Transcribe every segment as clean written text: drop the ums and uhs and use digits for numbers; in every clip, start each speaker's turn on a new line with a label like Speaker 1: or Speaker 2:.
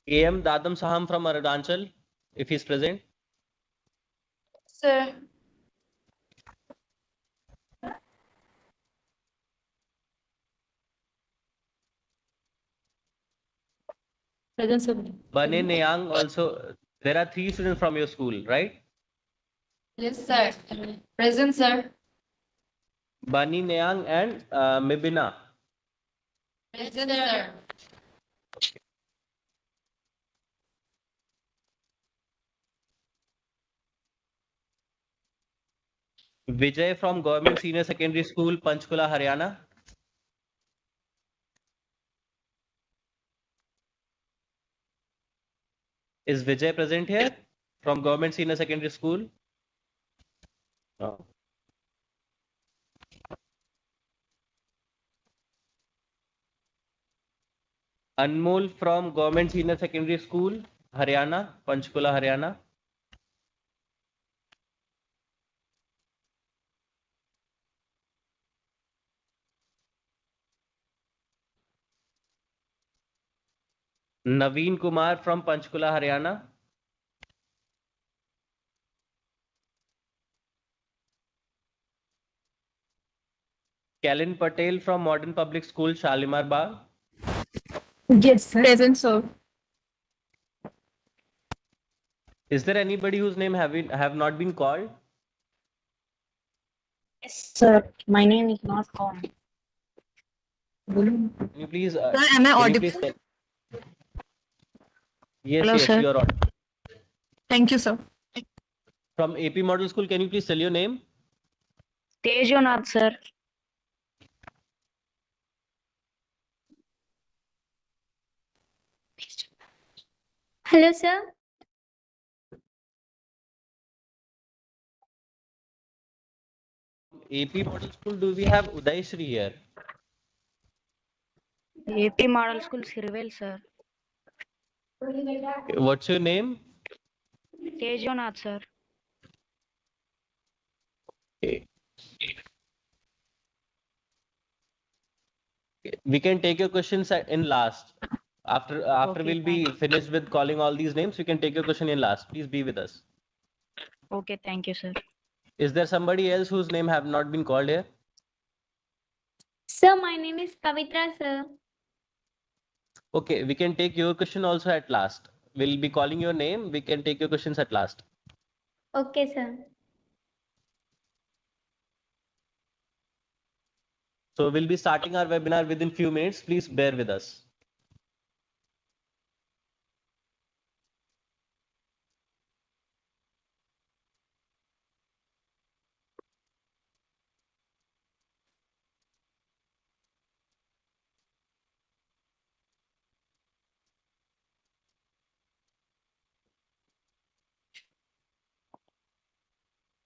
Speaker 1: AM Dadam Saham from Arunachal, if he's present.
Speaker 2: Sir. Present, sir.
Speaker 1: Bane Neyang also. There are 3 students from your school, right?
Speaker 2: Yes, sir. Present, sir.
Speaker 1: Bani Neyang and Mibina.
Speaker 2: Present, sir.
Speaker 1: Vijay from Government Senior Secondary School, Panchkula, Haryana. Is Vijay present here from Government Senior Secondary School? No. Anmol from Government Senior Secondary School, Haryana, Panchkula, Haryana. Naveen Kumar from Panchkula, Haryana. Kalin Patel from Modern Public School, Shalimar Bagh.
Speaker 3: Yes, sir. Present, sir.
Speaker 1: Is there anybody whose name have not been called?
Speaker 4: Yes, sir. My name is not called.
Speaker 1: Can you please?
Speaker 3: Sir, am I audible?
Speaker 1: Yes,
Speaker 4: Hello,
Speaker 1: yes,
Speaker 4: sir.
Speaker 1: you are audible.
Speaker 3: Thank you, sir.
Speaker 1: From AP Model School, can you please tell your name?
Speaker 4: Tejonath, sir.
Speaker 5: Hello, sir.
Speaker 1: AP Model School, do we have Uday Shri here?
Speaker 4: AP Model School, Sirvel, sir.
Speaker 1: What's your name?
Speaker 4: Tejonath, sir.
Speaker 1: We can take your questions in last. After
Speaker 4: Okay,
Speaker 1: we'll be finished with calling all these names, we can take your question in last. Please be with us.
Speaker 4: Okay, thank you, sir.
Speaker 1: Is there somebody else whose name have not been called here?
Speaker 5: Sir, my name is Kavitra, sir.
Speaker 1: Okay, we can take your question also at last. We'll be calling your name. We can take your questions at last.
Speaker 5: Okay, sir.
Speaker 1: So we'll be starting our webinar within few minutes. Please bear with us.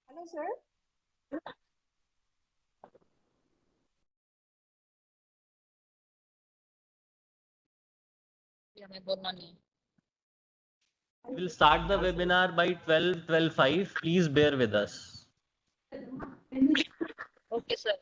Speaker 3: Hello, sir.
Speaker 1: We'll start the webinar by 12:5. Please bear with us.
Speaker 4: Okay, sir.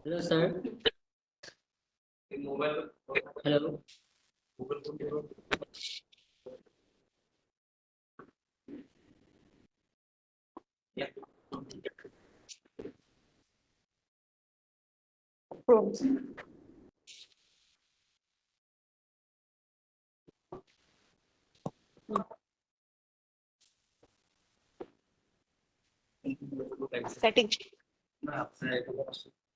Speaker 6: Hello, sir. Hello. Yeah.
Speaker 4: Setting.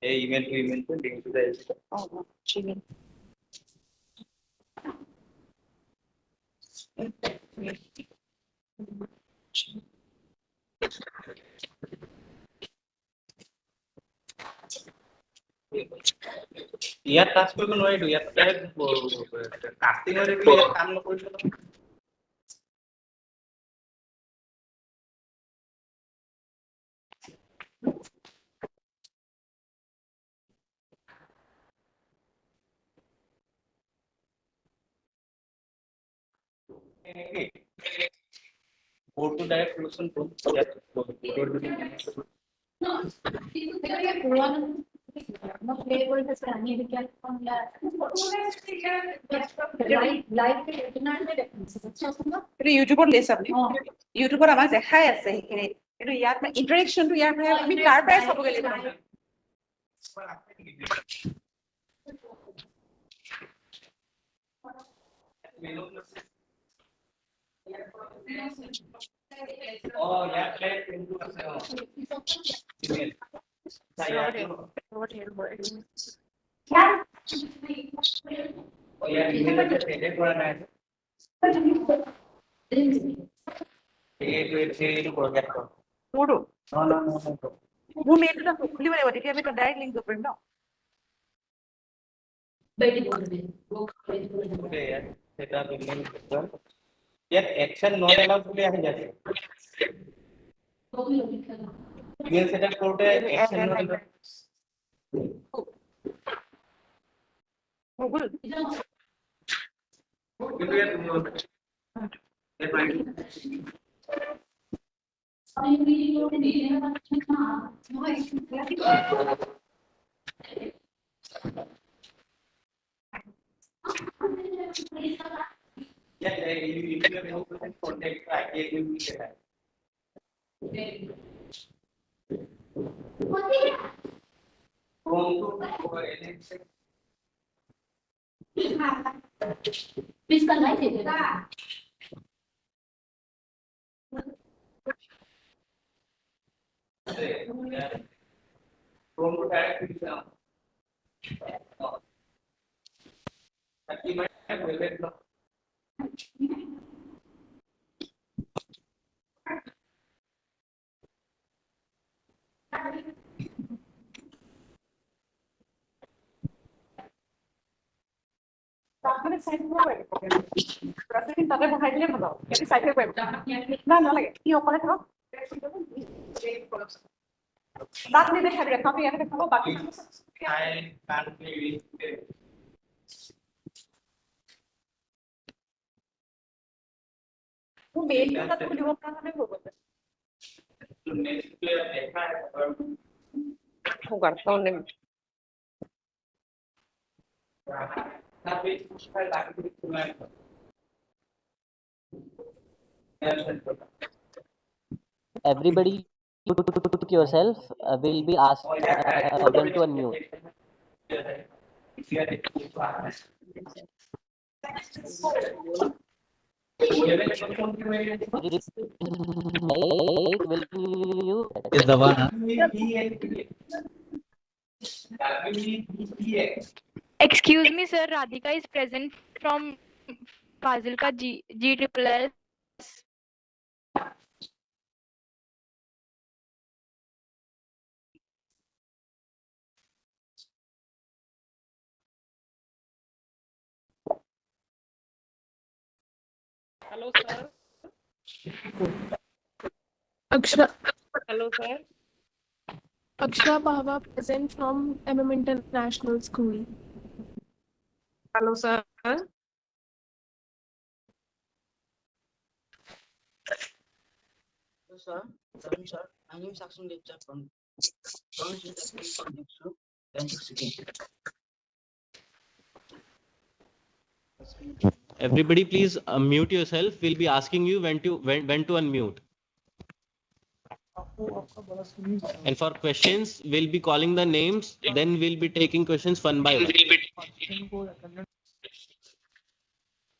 Speaker 6: Email to email to link to the
Speaker 4: Oh, Gmail.
Speaker 6: ইয়াত touch কৰিব নোৱাৰিলো ইয়াত কাষ্টিঙৰ ইয়াত কাম নকৰিলো Go to that person.
Speaker 7: ইউটিউবত লৈছে আপুনি ইউটিউবত আমাক দেখাই আছে সেইখিনি কিন্তু ইয়াত ইন্টাৰেকশনটো ইয়াৰ পৰা আমি তাৰ পৰাই চাবগৈ লাগিব
Speaker 6: Oh, yeah, play into Oh, yeah, email address edit করা নাই এইটো forget কৰ
Speaker 7: মোৰটো
Speaker 6: no
Speaker 7: মোৰ মেইলটো খুলিব লাগিব তেতিয়া আমি ডাইৰেক্ট লিংক কৰিব পাৰিম ন
Speaker 6: সেটা লিংক কৰিম ইয়াত action not allowed বুলি আহি আছে email setup কৰোতে action not allowed
Speaker 7: গুগল
Speaker 6: কিন্তু ইয়াত
Speaker 7: তাতে চাই দিব পাৰিব তাতে বহাই দিলে ভাল হ'ব চাই দিব পাৰিব না নালাগে কি অকলে থাকক তাত নেদেখাই দিয়ে তাতে ইয়াতে দেখাব বাকী মোৰ মেইলটো তাত খুলিব পৰা হ'লে হৈ গ'ল
Speaker 1: Everybody mute yourself. Will be asked when to unmute. Will you?
Speaker 6: is the one
Speaker 8: Excuse me, sir. Radhika is present from Fazilka G triple S.
Speaker 7: Hello, sir.
Speaker 3: Akshara,
Speaker 7: Hello, sir.
Speaker 3: Akshara Bhava present from MM International School.
Speaker 7: Hello, sir.
Speaker 9: Sir, sir, my name is Akshan Lecture from
Speaker 1: Everybody, please mute yourself. We'll be asking you when to unmute. And for questions, we'll be calling the names. Then we'll be taking questions one by one.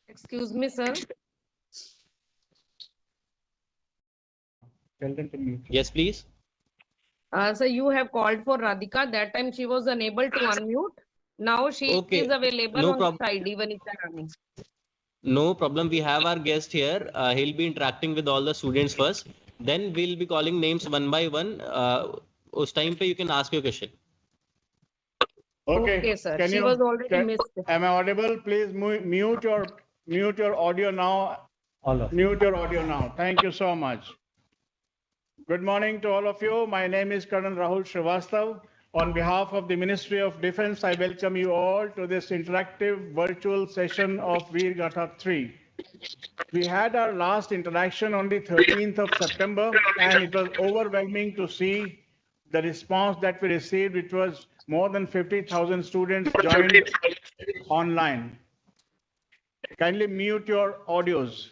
Speaker 7: Excuse me, sir.
Speaker 1: Yes, please.
Speaker 7: So you have called for Radhika. That time she was unable to unmute. Now she is available
Speaker 1: No
Speaker 7: on
Speaker 1: problem.
Speaker 7: side even if they are running.
Speaker 1: No problem. We have our guest here. He'll be interacting with all the students first. Then we'll be calling names one by one. Us time pe you can ask your question.
Speaker 7: Okay, sir. She was already missed.
Speaker 10: Am I audible? Please mute your audio now. Mute your audio now. Thank you so much. Good morning to all of you. My name is Colonel Rahul Srivastav. On behalf of the Ministry of Defense, I welcome you all to this interactive virtual session of VeerGatha 3. We had our last interaction on the 13th of September, and it was overwhelming to see the response that we received, which was more than 50,000 students joined online. Kindly mute your audios.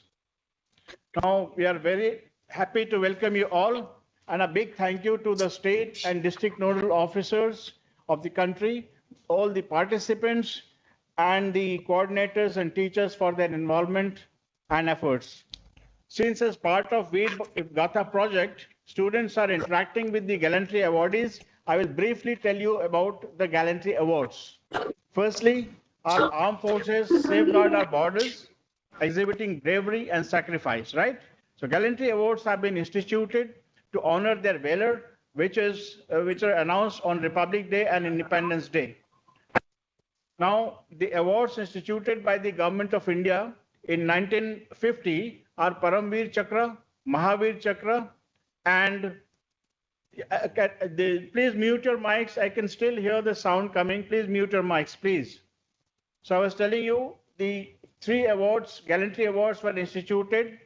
Speaker 10: Now, we are very happy to welcome you all, and a big thank you to the state and district nodal officers of the country, all the participants, and the coordinators and teachers for their involvement and efforts. Since as part of VeerGatha project, students are interacting with the gallantry awardees, I will briefly tell you about the gallantry awards. Firstly, our armed forces safeguard our borders, exhibiting bravery and sacrifice, right? So gallantry awards have been instituted to honor their valor, which are announced on Republic Day and Independence Day. Now, the awards instituted by the Government of India in 1950 are Paramveer Chakra, Mahavir Chakra, and please mute your mics. I can still hear the sound coming. Please mute your mics, please. So I was telling you the three awards, gallantry awards, were instituted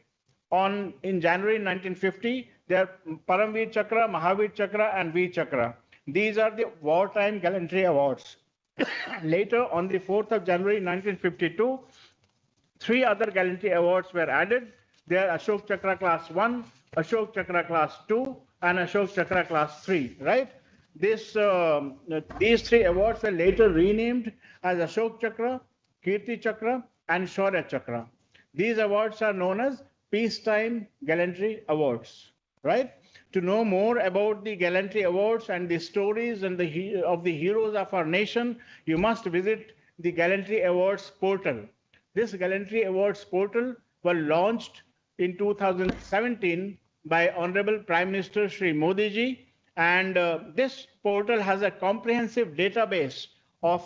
Speaker 10: in January 1950. They are Paramveer Chakra, Mahavir Chakra, and Veer Chakra. These are the wartime gallantry awards. Later, on the 4th of January 1952, three other gallantry awards were added. They are Ashok Chakra Class 1, Ashok Chakra Class 2, and Ashok Chakra Class 3, right? These three awards were later renamed as Ashok Chakra, Kirti Chakra, and Shaurya Chakra. These awards are known as Peacetime Gallantry Awards, right? To know more about the gallantry awards and the stories and of the heroes of our nation, you must visit the Gallantry Awards portal. This Gallantry Awards portal was launched in 2017 by Honorable Prime Minister Shri Modi ji, and this portal has a comprehensive database of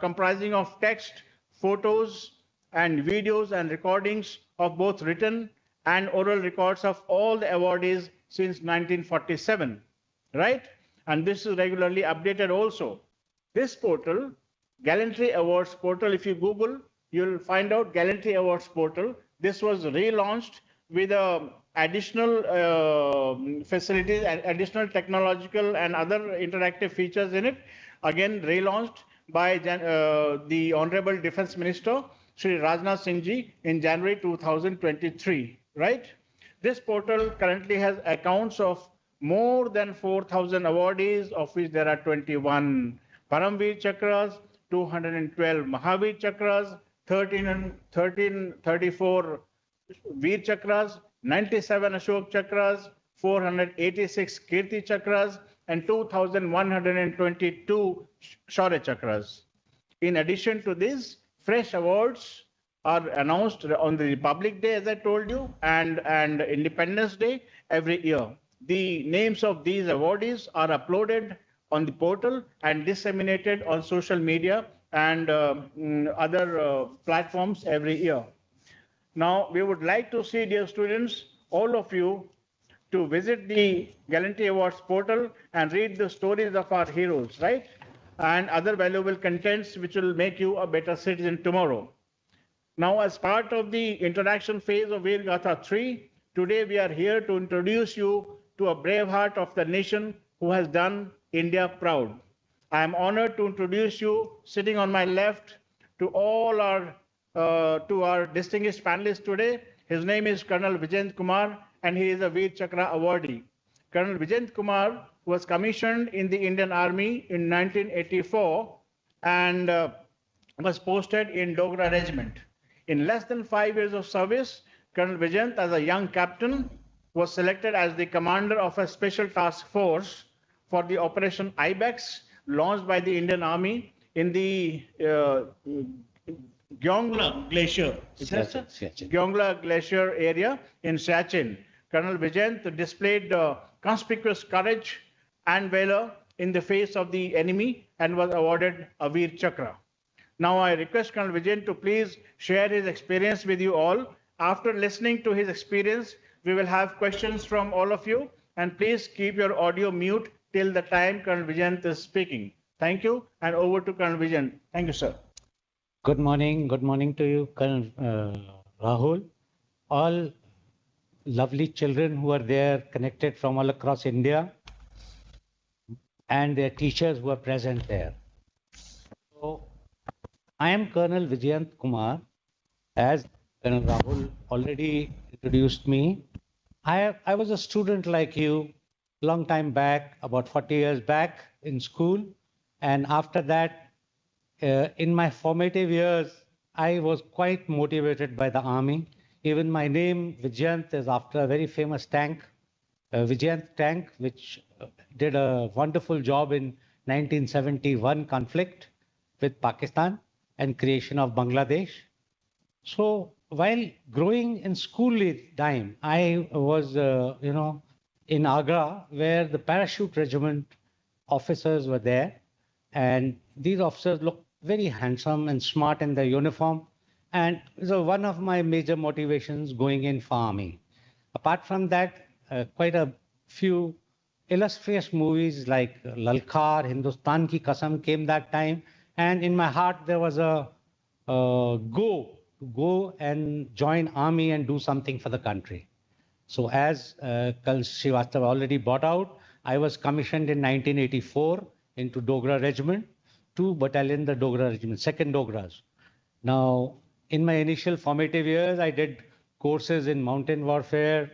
Speaker 10: comprising of text, photos, and videos and recordings of both written and oral records of all the awardees since 1947, right? And this is regularly updated also. This portal, Gallantry Awards portal, if you Google, you'll find out Gallantry Awards portal. This was relaunched with additional facilities, additional technological and other interactive features in it. Again, relaunched by the Honorable Defense Minister, Shri Rajnath Singh ji, in January 2023, right? This portal currently has accounts of more than 4,000 awardees, of which there are 21 Paramveer Chakras, 212 Mahavir Chakras, 34 Veer Chakras, 97 Ashok Chakras, 486 Kirti Chakras, and 2,122 Shaurya Chakras. In addition to this, fresh awards are announced on the Republic Day, as I told you, and Independence Day every year. The names of these awardees are uploaded on the portal and disseminated on social media and other platforms every year. Now, we would like to see, dear students, all of you to visit the Gallantry Awards portal and read the stories of our heroes, right? And other valuable contents which will make you a better citizen tomorrow. Now, as part of the introduction phase of VeerGatha 3, today we are here to introduce you to a brave heart of the nation who has done India proud. I am honored to introduce you, sitting on my left, to all our distinguished panelists today. His name is Colonel Vijayendra Kumar, and he is a Veer Chakra awardee. Colonel Vijayendra Kumar was commissioned in the Indian Army in 1984 and was posted in Dogra Regiment. In less than 5 years of service, Colonel Vijayendra, as a young captain, was selected as the commander of a special task force for the Operation Ibex, launched by the Indian Army in the Gyeongla Glacier. Gyeongla Glacier area in Siachen. Colonel Vijayendra displayed conspicuous courage and valor in the face of the enemy and was awarded a Veer Chakra. Now I request Colonel Vijayendra to please share his experience with you all. After listening to his experience, we will have questions from all of you, and please keep your audio mute till the time Colonel Vijayendra is speaking. Thank you, and over to Colonel Vijayendra. Thank you, sir.
Speaker 11: Good morning. Good morning to you, Colonel Rahul. All lovely children who are there connected from all across India and their teachers who are present there. So I am Colonel Vijayant Kumar. As Colonel Rahul already introduced me, I was a student like you long time back, about 40 years back in school. And after that, in my formative years, I was quite motivated by the army. Even my name, Vijayant, is after a very famous tank, Vijayant tank, which did a wonderful job in 1971 conflict with Pakistan and creation of Bangladesh. So while growing in school time, I was, in Agra, where the parachute regiment officers were there. And these officers looked very handsome and smart in their uniform. And so one of my major motivations going in for army. Apart from that, quite a few illustrious movies like Lalkar, Hindustan Ki Kasam came that time. And in my heart, there was a go and join army and do something for the country. So as Kal Srivastava already brought out, I was commissioned in 1984 into Dogra Regiment, 2 Battalion, the Dogra Regiment, 2nd Dogras. Now, in my initial formative years, I did courses in mountain warfare,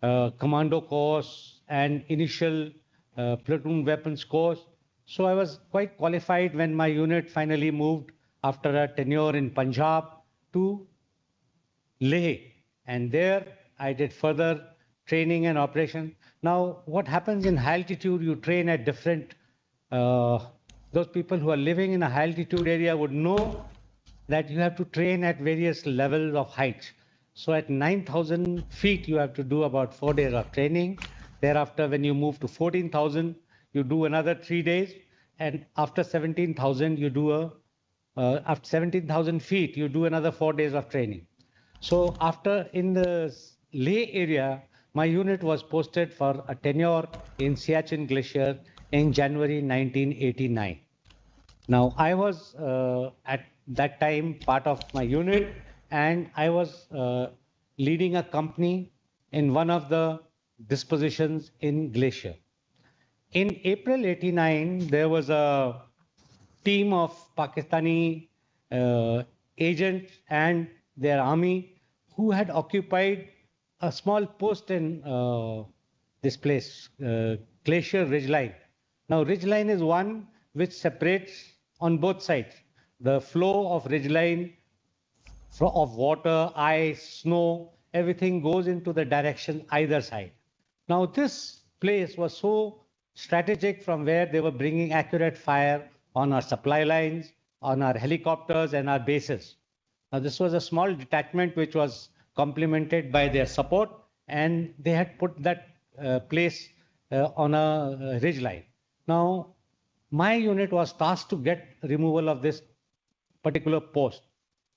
Speaker 11: commando course, and initial platoon weapons course. So I was quite qualified when my unit finally moved after a tenure in Punjab to Leh. And there I did further training and operation. Now, what happens in high altitude, you train at different, those people who are living in a high altitude area would know that you have to train at various levels of height. So at 9,000 feet, you have to do about 4 days of training. Thereafter, when you move to 14,000, you do another 3 days. And after 17,000, you do after 17,000 feet, you do another 4 days of training. So after in the Leh area, my unit was posted for a tenure in Siachen Glacier in January 1989. Now I was at that time part of my unit, and I was leading a company in one of the dispositions in Glacier. In April 89, there was a team of Pakistani agents and their army who had occupied a small post in this place, Glacier Ridgeline. Now, Ridgeline is one which separates on both sides. The flow of Ridgeline of water, ice, snow, everything goes into the direction either side. Now, this place was so strategic from where they were bringing accurate fire on our supply lines, on our helicopters and our bases. Now, this was a small detachment which was complemented by their support, and they had put that place on a ridge line. Now, my unit was tasked to get removal of this particular post.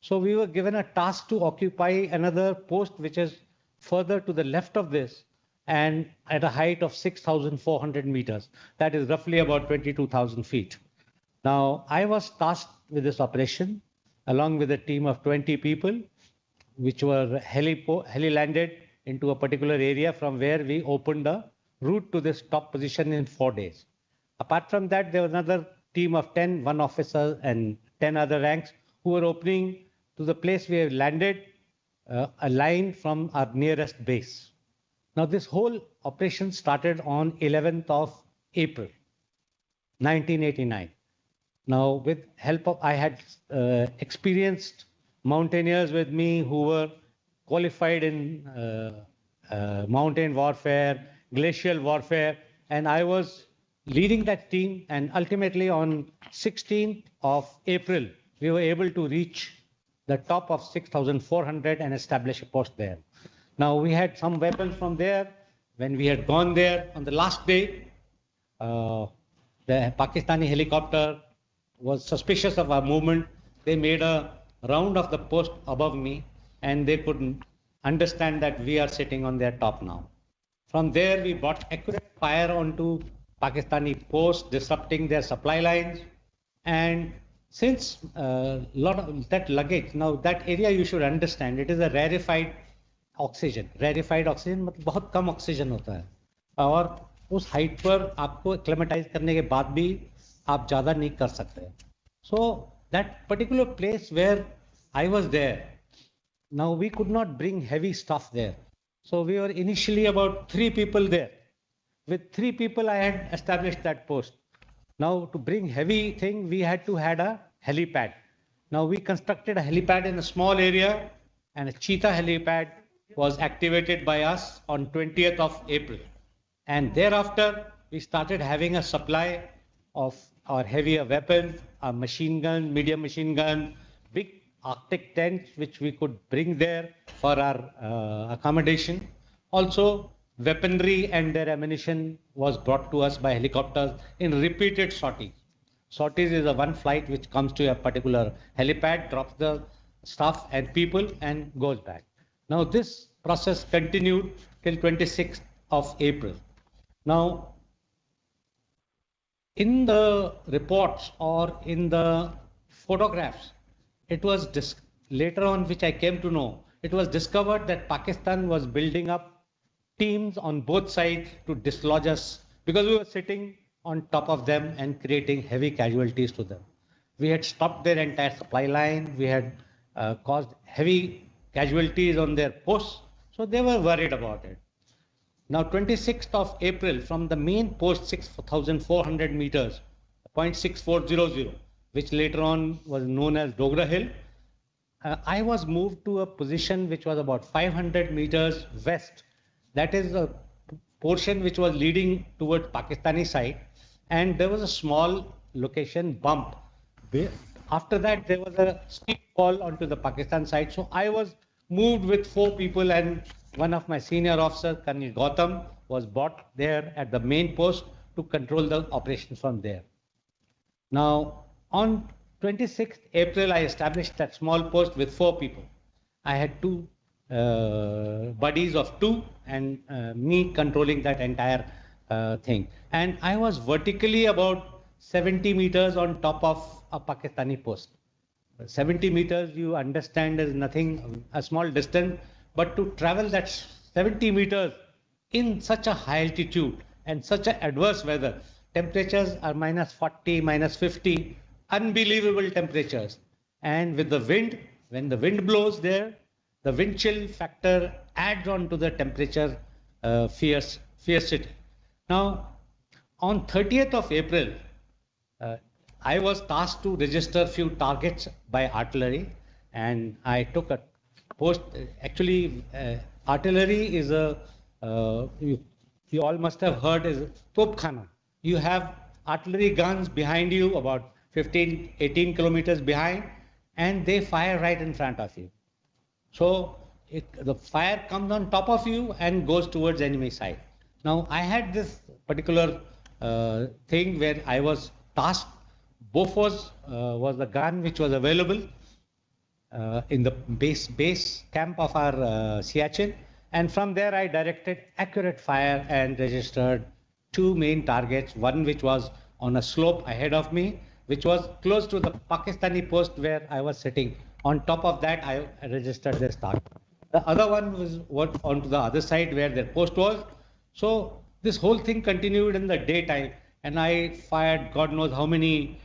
Speaker 11: So we were given a task to occupy another post which is further to the left of this and at a height of 6,400 meters. That is roughly about 22,000 feet. Now, I was tasked with this operation along with a team of 20 people, which were heli-landed into a particular area from where we opened a route to this top position in 4 days. Apart from that, there was another team of 10, one officer and 10 other ranks who were opening to the place we have landed a line from our nearest base. Now, this whole operation started on 11th of April, 1989. Now, with help of, I had experienced mountaineers with me who were qualified in mountain warfare, glacial warfare, and I was leading that team. And ultimately on 16th of April, we were able to reach the top of 6,400 and establish a post there. Now, we had some weapons from there. When we had gone there on the last day, the Pakistani helicopter was suspicious of our movement. They made a round of the post above me, and they couldn't understand that we are sitting on their top now. From there, we brought accurate fire onto Pakistani posts, disrupting their supply lines. And Since lot of that luggage, now that area you should understand, it is a rarefied oxygen. Rarefied oxygen मतलब बहुत कम oxygen होता है और उस height पर आपको acclimatise करने के बाद भी आप ज़्यादा नहीं कर सकते. So that particular place where I was there, now we could not bring heavy stuff there. So we were initially about 3 people there. With 3 people, I had established that post. Now to bring heavy thing, we had to had a helipad. Now we constructed a helipad in a small area, and a cheetah helipad was activated by us on 20th of April. And thereafter, we started having a supply of our heavier weapons, a machine gun, medium machine gun, big Arctic tents, which we could bring there for our accommodation. Also, weaponry and their ammunition was brought to us by helicopters in repeated sorties. Sorties is a one flight which comes to a particular helipad, drops the stuff and people and goes back. Now this process continued till 26th of April. Now, in the reports or in the photographs, it was later on which I came to know, it was discovered that Pakistan was building up teams on both sides to dislodge us because we were sitting on top of them and creating heavy casualties to them. We had stopped their entire supply line. We had caused heavy casualties on their posts. So they were worried about it. Now, 26th of April, from the main post 6,400 meters, 0.6400, which later on was known as Dogra Hill, I was moved to a position which was about 500 meters west. That is a portion which was leading towards Pakistani side, and there was a small location bump. After that, there was a steep fall onto the Pakistan side. So I was moved with 4 people, and one of my senior officers, Colonel Gautam, was brought there at the main post to control the operations from there. Now, on 26th April, I established that small post with 4 people. I had 2 buddies of 2 and me controlling that entire thing. And I was vertically about 70 meters on top of a Pakistani post. 70 meters, you understand, is nothing, a small distance, but to travel that 70 meters in such a high altitude and such a adverse weather, temperatures are minus 40, minus 50, unbelievable temperatures. And with the wind, when the wind blows there, the wind chill factor adds on to the temperature fiercity. Now, on 30th of April, I was tasked to register few targets by artillery, and I took a post. Actually, artillery is a, you all must have heard, is Topkhana. You have artillery guns behind you about 15, 18 kilometers behind, and they fire right in front of you. So the fire comes on top of you and goes towards enemy side. Now I had this particular thing where I was tasked. Bofors was the gun which was available in the base camp of our Siachen, and from there I directed accurate fire and registered 2 main targets. One which was on a slope ahead of me, which was close to the Pakistani post where I was sitting. On top of that, I registered this target. The other one was onto the other side where their post was. So this whole thing continued in the daytime, and I fired God knows how many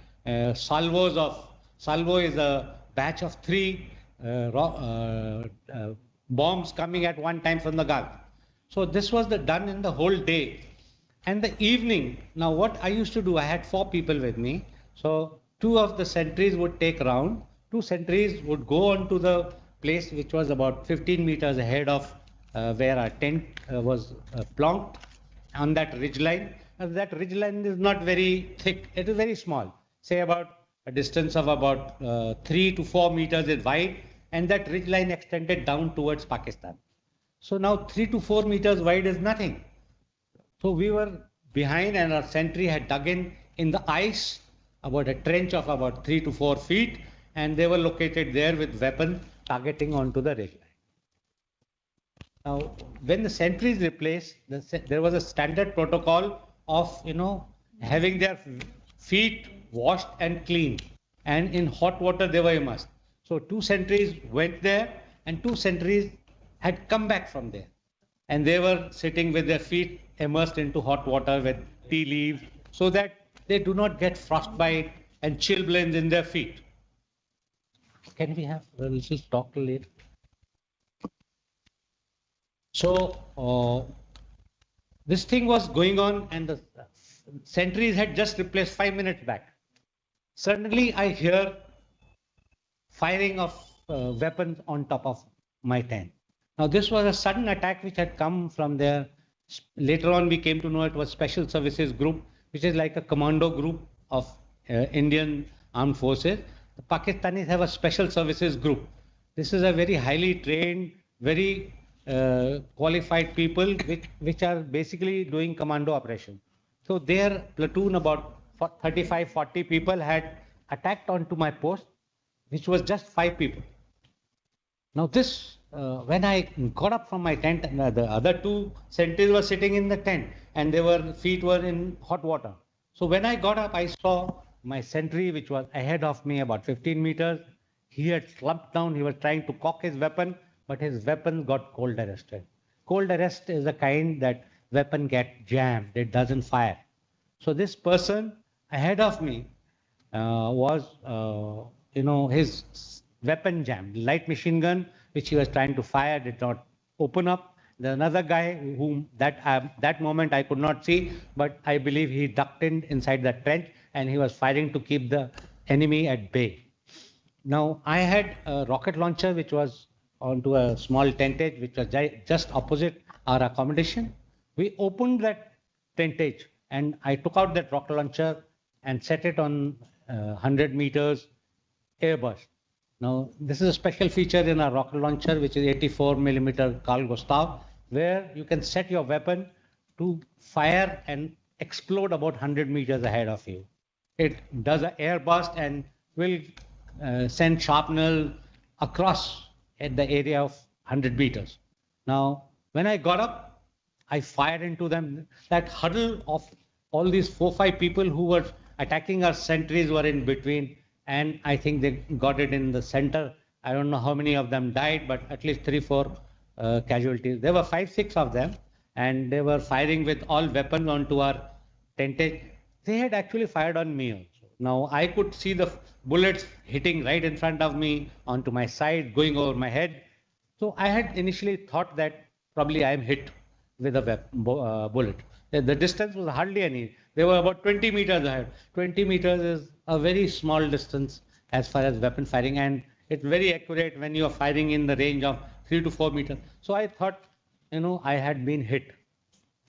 Speaker 11: salvos of. Salvo is a batch of 3 bombs coming at one time from the gun. So this was done in the whole day. And the evening, now what I used to do, I had 4 people with me. So 2 of the sentries would take round. 2 sentries would go on to the place which was about 15 meters ahead of where our tent was plonked on that ridge line. That ridge line is not very thick, it is very small, say about a distance of about 3 to 4 meters is wide, and that ridge line extended down towards Pakistan. So now 3 to 4 meters wide is nothing. So we were behind, and our sentry had dug in the ice about a trench of about 3 to 4 feet, and they were located there with weapons targeting onto the ridge line. Now, when the sentry is replaced, there was a standard protocol of, having their feet washed and cleaned. and in hot water they were immersed. So 2 sentries went there and 2 sentries had come back from there. And they were sitting with their feet immersed into hot water with tea leaves so that they do not get frostbite and chilblains in their feet. Can we have a little talk later? So this thing was going on and the sentries had just replaced 5 minutes back. Suddenly I hear firing of weapons on top of my tent. Now this was a sudden attack which had come from there. Later on we came to know it was Special Services Group, which is like a commando group of Indian armed forces. The Pakistanis have a Special Services Group. This is a very highly trained, very qualified people which are basically doing commando operation. So their platoon, about 35, 40 people had attacked onto my post, which was just 5 people. Now this, when I got up from my tent, the other 2 sentries were sitting in the tent and their feet were in hot water. So when I got up, I saw my sentry, which was ahead of me about 15 meters. He had slumped down. He was trying to cock his weapon, but his weapon got cold arrested. Cold arrest is the kind that weapon get jammed. It doesn't fire. So this person ahead of me was, his weapon jammed. Light machine gun, which he was trying to fire, did not open up. There's another guy whom that moment I could not see, but I believe he ducked inside the trench and he was firing to keep the enemy at bay. Now I had a rocket launcher which was onto a small tentage which was just opposite our accommodation. We opened that tentage and I took out that rocket launcher and set it on 100 meters airburst. Now, this is a special feature in our rocket launcher, which is 84 millimeter Carl Gustav, where you can set your weapon to fire and explode about 100 meters ahead of you. It does an air burst and will send shrapnel across at the area of 100 meters. Now, when I got up, I fired into them. That huddle of all these 4-5 people who were attacking our sentries were in between, and I think they got it in the center. I don't know how many of them died, but at least 3-4 casualties. There were 5-6 of them, and they were firing with all weapons onto our tentage. They had actually fired on me also. Now I could see the bullets hitting right in front of me, onto my side, going over my head. So I had initially thought that probably I am hit with a bullet. The distance was hardly any. They were about 20 meters ahead. 20 meters is a very small distance as far as weapon firing, and it's very accurate when you are firing in the range of 3 to 4 meters. So I thought, I had been hit.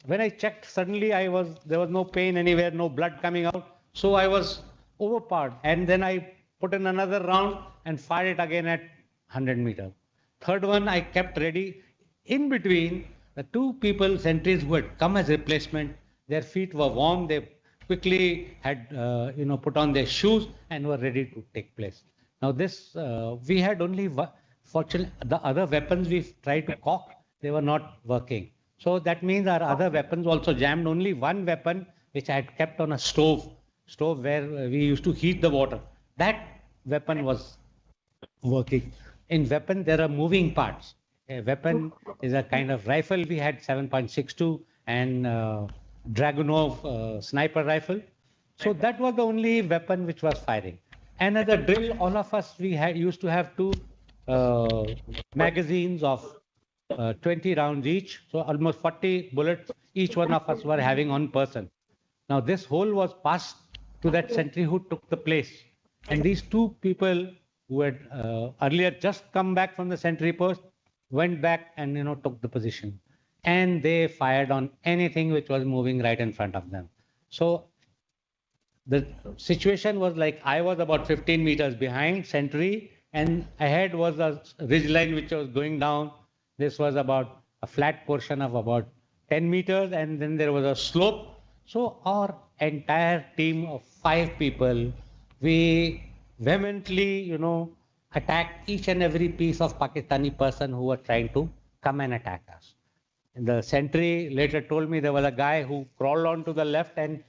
Speaker 11: When I checked, suddenly there was no pain anywhere, no blood coming out. So I was overpowered. And then I put in another round and fired it again at 100 meters. Third one, I kept ready. In between, the 2 people, sentries who had come as replacement, their feet were warm. They quickly had, put on their shoes and were ready to take place. Now this, we had only, fortunately, the other weapons we tried to cock, they were not working. So that means our other weapons also jammed. Only one weapon, which I had kept on a stove where we used to heat the water. That weapon was working. In weapon, there are moving parts. A weapon is a kind of rifle. We had 7.62 and Dragunov sniper rifle. So that was the only weapon which was firing. Another drill, all of us, used to have 2 magazines of 20 rounds each. So almost 40 bullets each one of us were having on person. Now this hole was passed to that sentry who took the place. And these 2 people who had earlier just come back from the sentry post went back and took the position, and they fired on anything which was moving right in front of them. So the situation was like I was about 15 meters behind sentry, and ahead was a ridge line which was going down. This was about a flat portion of about 10 meters, and then there was a slope. So our entire team of 5 people, we vehemently, attacked each and every piece of Pakistani person who were trying to come and attack us. And the sentry later told me there was a guy who crawled on to the left, and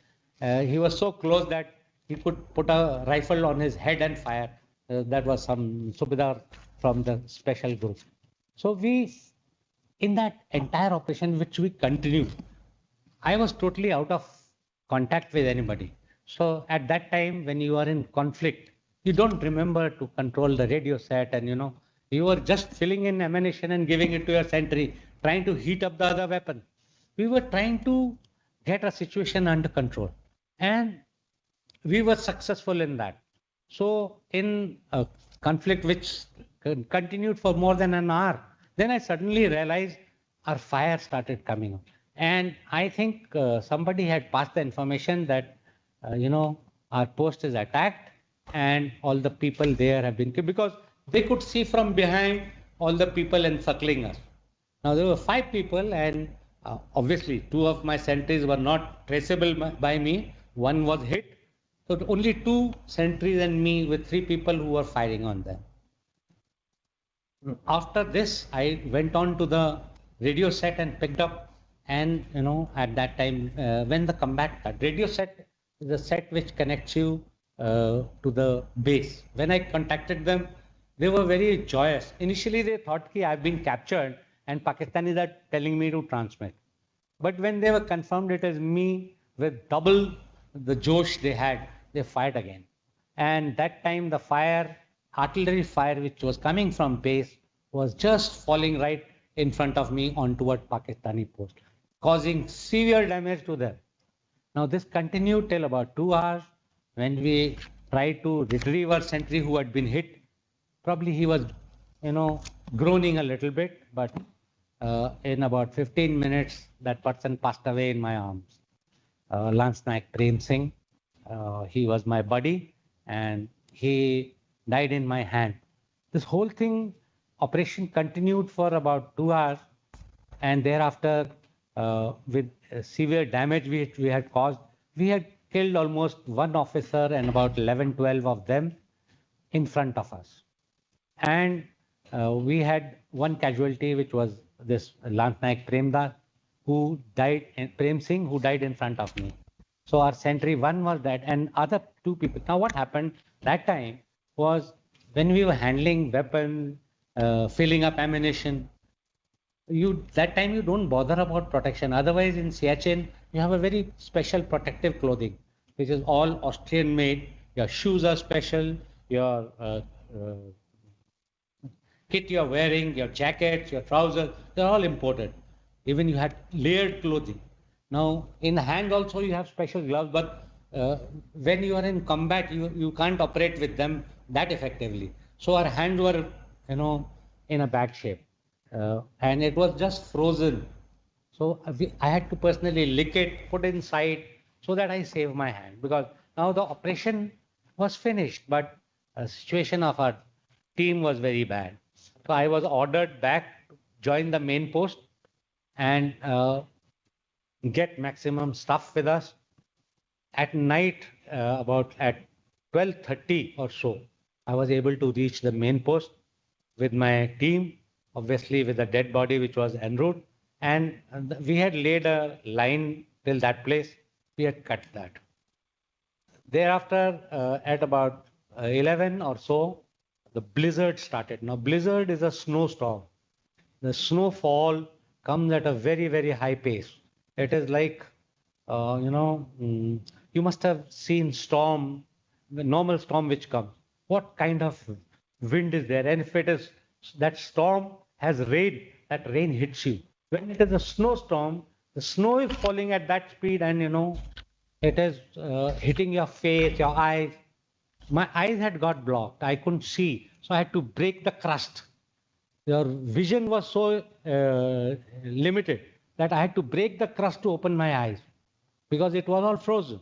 Speaker 11: he was so close that he could put a rifle on his head and fire. That was some Subedar from the special group. So we, in that entire operation, which we continued, I was totally out of contact with anybody. So at that time, when you are in conflict, you don't remember to control the radio set, and you were just filling in ammunition and giving it to your sentry, trying to heat up the other weapon. We were trying to get a situation under control, and we were successful in that. So in a conflict which continued for more than an hour, then I suddenly realized our fire started coming up. And I think somebody had passed the information that, our post is attacked and all the people there have been killed, because they could see from behind all the people encircling us. Now there were 5 people, and obviously 2 of my sentries were not traceable by me. One was hit, so only 2 sentries and me with 3 people who were firing on them. After this, I went on to the radio set and picked up, and at that time, when the combat started, radio set is a set which connects you to the base. When I contacted them, they were very joyous. Initially, they thought that I've been captured and Pakistanis are telling me to transmit. But when they were confirmed it is me, with double the josh they had, they fired again. And that time the artillery fire which was coming from base was just falling right in front of me on toward Pakistani post, causing severe damage to them. Now this continued till about 2 hours, when we tried to retrieve our sentry who had been hit. Probably he was, groaning a little bit, but in about 15 minutes, that person passed away in my arms. Lance Naik Prem Singh, he was my buddy, and he died in my hand. This whole operation continued for about 2 hours, and thereafter, with severe damage which we had caused, we had killed almost 1 officer and about 11, 12 of them in front of us. And we had 1 casualty, which was this Lance Naik Prem Singh, who died in front of me. So our sentry 1 was dead, and other 2 people. Now what happened that time was, when we were handling weapons, filling up ammunition, that time you don't bother about protection. Otherwise, in Siachen, you have a very special protective clothing, which is all Austrian made. Your shoes are special, your kit you're wearing, your jackets, your trousers, they're all imported. Even you had layered clothing. Now, in hand also you have special gloves, but when you are in combat, you can't operate with them that effectively. So our hands were, in a bad shape. And it was just frozen. So I had to personally lick it, put it inside, so that I save my hand. Because now the operation was finished, but the situation of our team was very bad. So I was ordered back to join the main post and get maximum stuff with us. At night, about at 12:30 or so, I was able to reach the main post with my team, obviously with the dead body which was en route. And we had laid a line till that place. We had cut that. Thereafter, at about 11 or so, the blizzard started. Now, blizzard is a snowstorm. The snowfall comes at a very, very high pace. It is like, you must have seen the normal storm which comes. What kind of wind is there? And if it is that storm has rain, that rain hits you. When it is a snowstorm, the snow is falling at that speed, and it is hitting your face, your eyes. My eyes had got blocked. I couldn't see. So I had to break the crust. Your vision was so limited that I had to break the crust to open my eyes, because it was all frozen.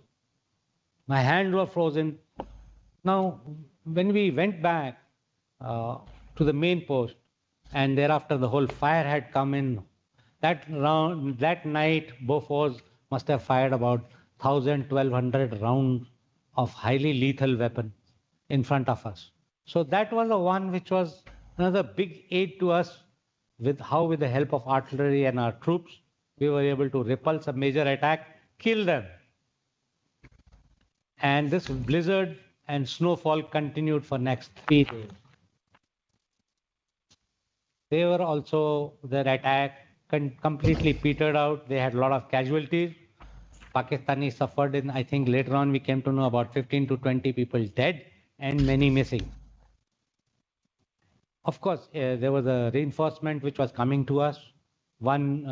Speaker 11: My hands were frozen. Now, when we went back to the main post, and thereafter the whole fire had come in, that night, Bofors must have fired about 1,000, 1,200 rounds of highly lethal weapon in front of us. So that was the one which was another big aid to us, with the help of artillery and our troops, we were able to repulse a major attack, kill them. And this blizzard and snowfall continued for next 3 days. They were also, their attack completely petered out. They had a lot of casualties. Pakistani suffered in, I think later on we came to know about 15 to 20 people dead and many missing. Of course, there was a reinforcement which was coming to us. One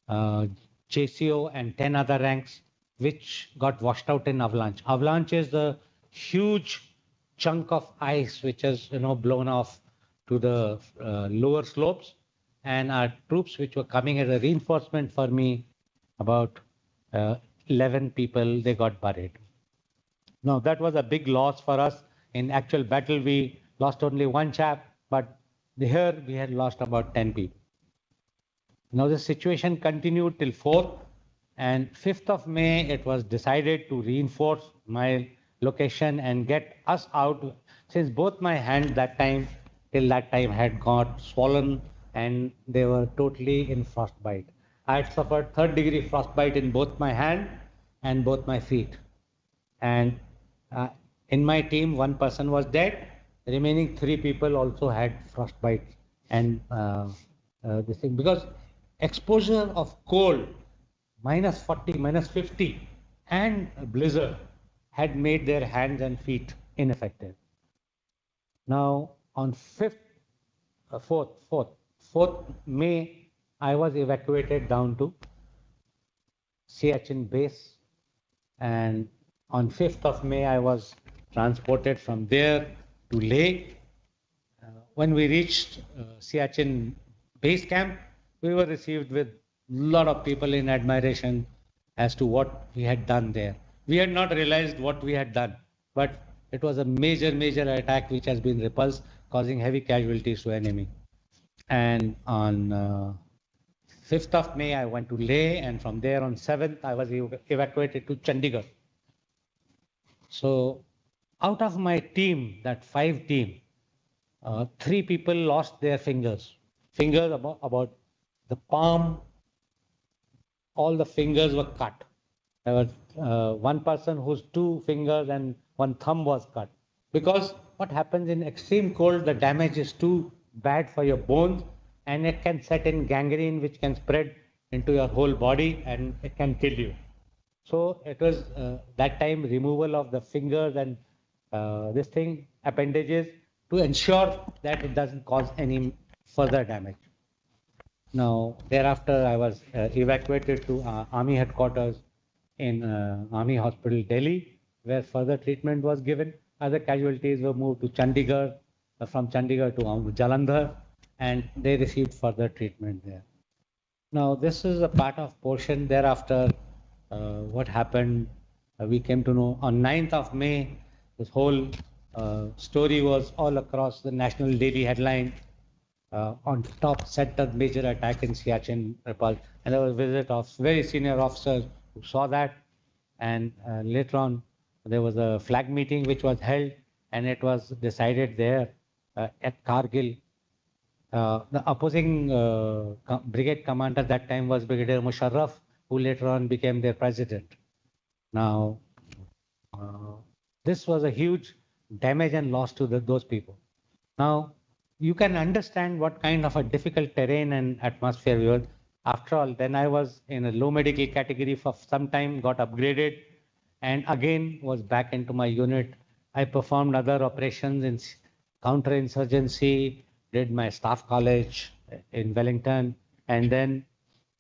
Speaker 11: JCO and 10 other ranks, which got washed out in avalanche. Avalanche is the huge chunk of ice which is blown off to the lower slopes, and our troops which were coming as a reinforcement for me, about 11 people, they got buried. Now that was a big loss for us. In actual battle, we lost only one chap, but here we had lost about 10 people. Now the situation continued till 4th, and 5th of May, it was decided to reinforce my location and get us out, since both my hands till that time had got swollen and they were totally in frostbite. I had suffered 3rd-degree frostbite in both my hand and both my feet. And in my team, one person was dead. The remaining 3 people also had frostbite. And this thing, because exposure of cold, -40, -50, and blizzard had made their hands and feet ineffective. Now, on 4th May, I was evacuated down to Siachen base, and on 5th of May, I was transported from there to Leh. When we reached Siachen base camp, we were received with a lot of people in admiration as to what we had done there. We had not realized what we had done, but it was a major attack which has been repulsed, causing heavy casualties to enemy. And on 5th of May, I went to Leh, and from there on 7th, I was evacuated to Chandigarh. So out of my team, that 5 team, 3 people lost their fingers. Fingers about the palm, all the fingers were cut. There was one person whose 2 fingers and 1 thumb was cut. Because what happens in extreme cold, the damage is too bad for your bones, and it can set in gangrene, which can spread into your whole body and it can kill you. So it was that time removal of the fingers and appendages, to ensure that it doesn't cause any further damage. Now, thereafter, I was evacuated to Army headquarters in Army Hospital, Delhi, where further treatment was given. Other casualties were moved to Chandigarh, from Chandigarh to Jalandhar, and they received further treatment there. Now, this is a part of portion. Thereafter, what happened, we came to know on 9th of May, this whole story was all across the national daily headline. On top center major attack in Siachen Nepal, and there was a visit of very senior officers who saw that, and later on there was a flag meeting which was held, and it was decided there at Kargil. The opposing brigade commander that time was Brigadier Musharraf, who later on became their president. Now, this was a huge damage and loss to those people. Now, you can understand what kind of a difficult terrain and atmosphere we were. After all, then I was in a low medical category for some time, got upgraded, and again was back into my unit. I performed other operations in counterinsurgency, did my staff college in Wellington, and then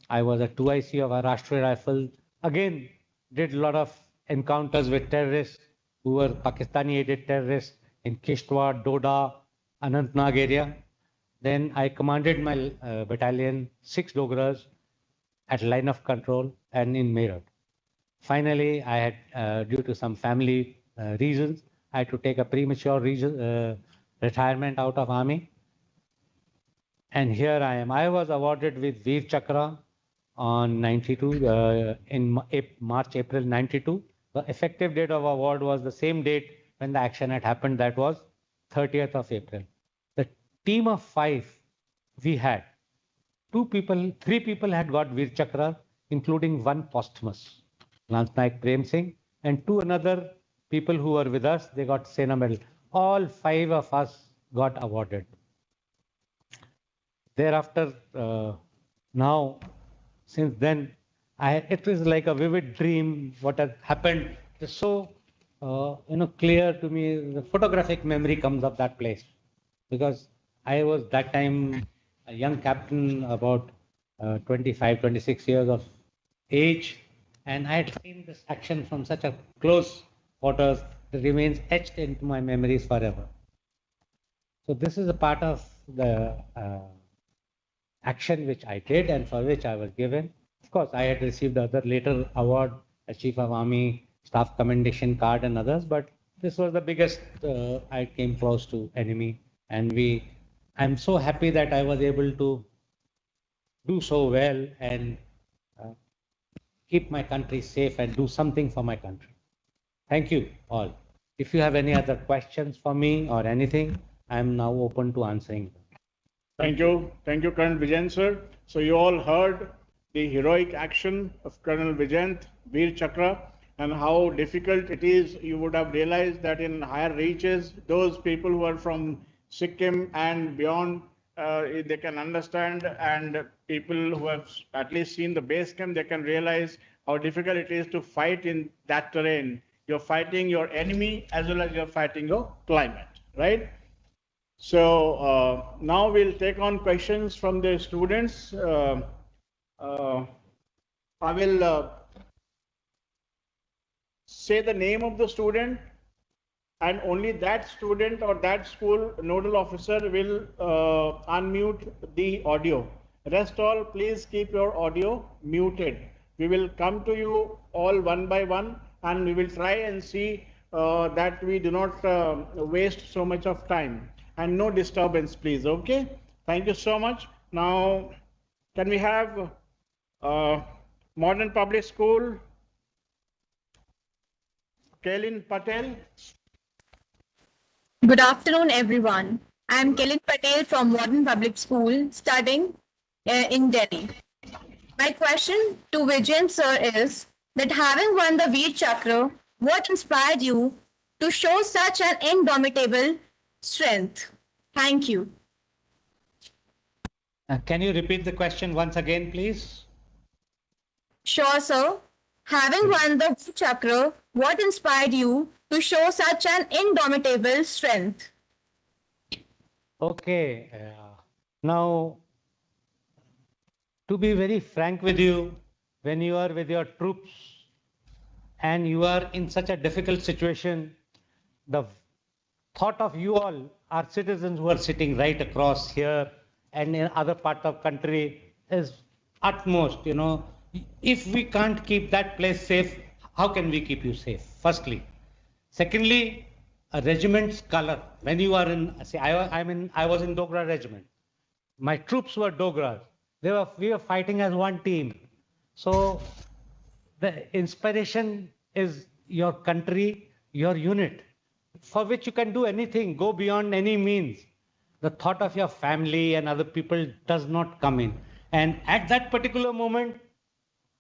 Speaker 11: I was a 2IC of our Rashtriya Rifle. Again, did a lot of encounters with terrorists who were Pakistani-aided terrorists in Kishtwar, Doda, Anantnag area. Then I commanded my battalion, 6 Dogras, at line of control and in Meerut. Finally, I had, due to some family reasons, I had to take a premature retirement out of army. And here I am. I was awarded with Veer Chakra on 92, in March, April 92. The effective date of award was the same date when the action had happened, that was 30th of April. The team of 5 we had, 3 people had got Veer Chakra, including 1 posthumous, Lance Naik Prem Singh, and two another people who were with us, they got Sena Medal. All five of us got awarded. Thereafter, now, since then, it was like a vivid dream. What had happened is so, clear to me. The photographic memory comes of that place, because I was that time a young captain, about 25, 26 years of age, and I had seen this action from such a close quarters that remains etched into my memories forever. So this is a part of the action which I did and for which I was given. Of course, I had received other later award as Chief of Army, Staff Commendation Card and others, but this was the biggest I came close to enemy. And I'm so happy that I was able to do so well and keep my country safe and do something for my country. Thank you all. If you have any other questions for me or anything, I'm now open to answering them.
Speaker 10: Thank you. Thank you, Colonel Vijayant, sir. So you all heard the heroic action of Colonel Vijayant, Veer Chakra, and how difficult it is. You would have realized that in higher reaches, those people who are from Sikkim and beyond, they can understand, and people who have at least seen the base camp, they can realize how difficult it is to fight in that terrain. You're fighting your enemy as well as you're fighting your climate, right? So now we'll take on questions from the students. I will say the name of the student, and only that student or that school nodal officer will unmute the audio. Rest all, please keep your audio muted. We will come to you all one by one, and we will try and see that we do not waste so much of time. And no disturbance, please. Okay. Thank you so much. Now, can we have Modern Public School, Kailin Patel?
Speaker 12: Good afternoon, everyone. I am Kailin Patel from Modern Public School, studying in Delhi. My question to Vijayant sir is that having won the Veer Chakra, what inspired you to show such an indomitable strength? Thank you.
Speaker 11: Can you repeat the question once again, please?
Speaker 12: Sure, sir. Having won the Veer Chakra, what inspired you to show such an indomitable strength?
Speaker 11: Okay. Now, to be very frank with you, when you are with your troops and you are in such a difficult situation, the thought of you all, our citizens who are sitting right across here and in other part of country, is utmost. If we can't keep that place safe, how can we keep you safe? Firstly. Secondly, a regiment's color. When you are in, say, I was in Dogra regiment. My troops were Dogras. We were fighting as one team. So the inspiration is your country, your unit, for which you can do anything, go beyond any means. The thought of your family and other people does not come in. And at that particular moment,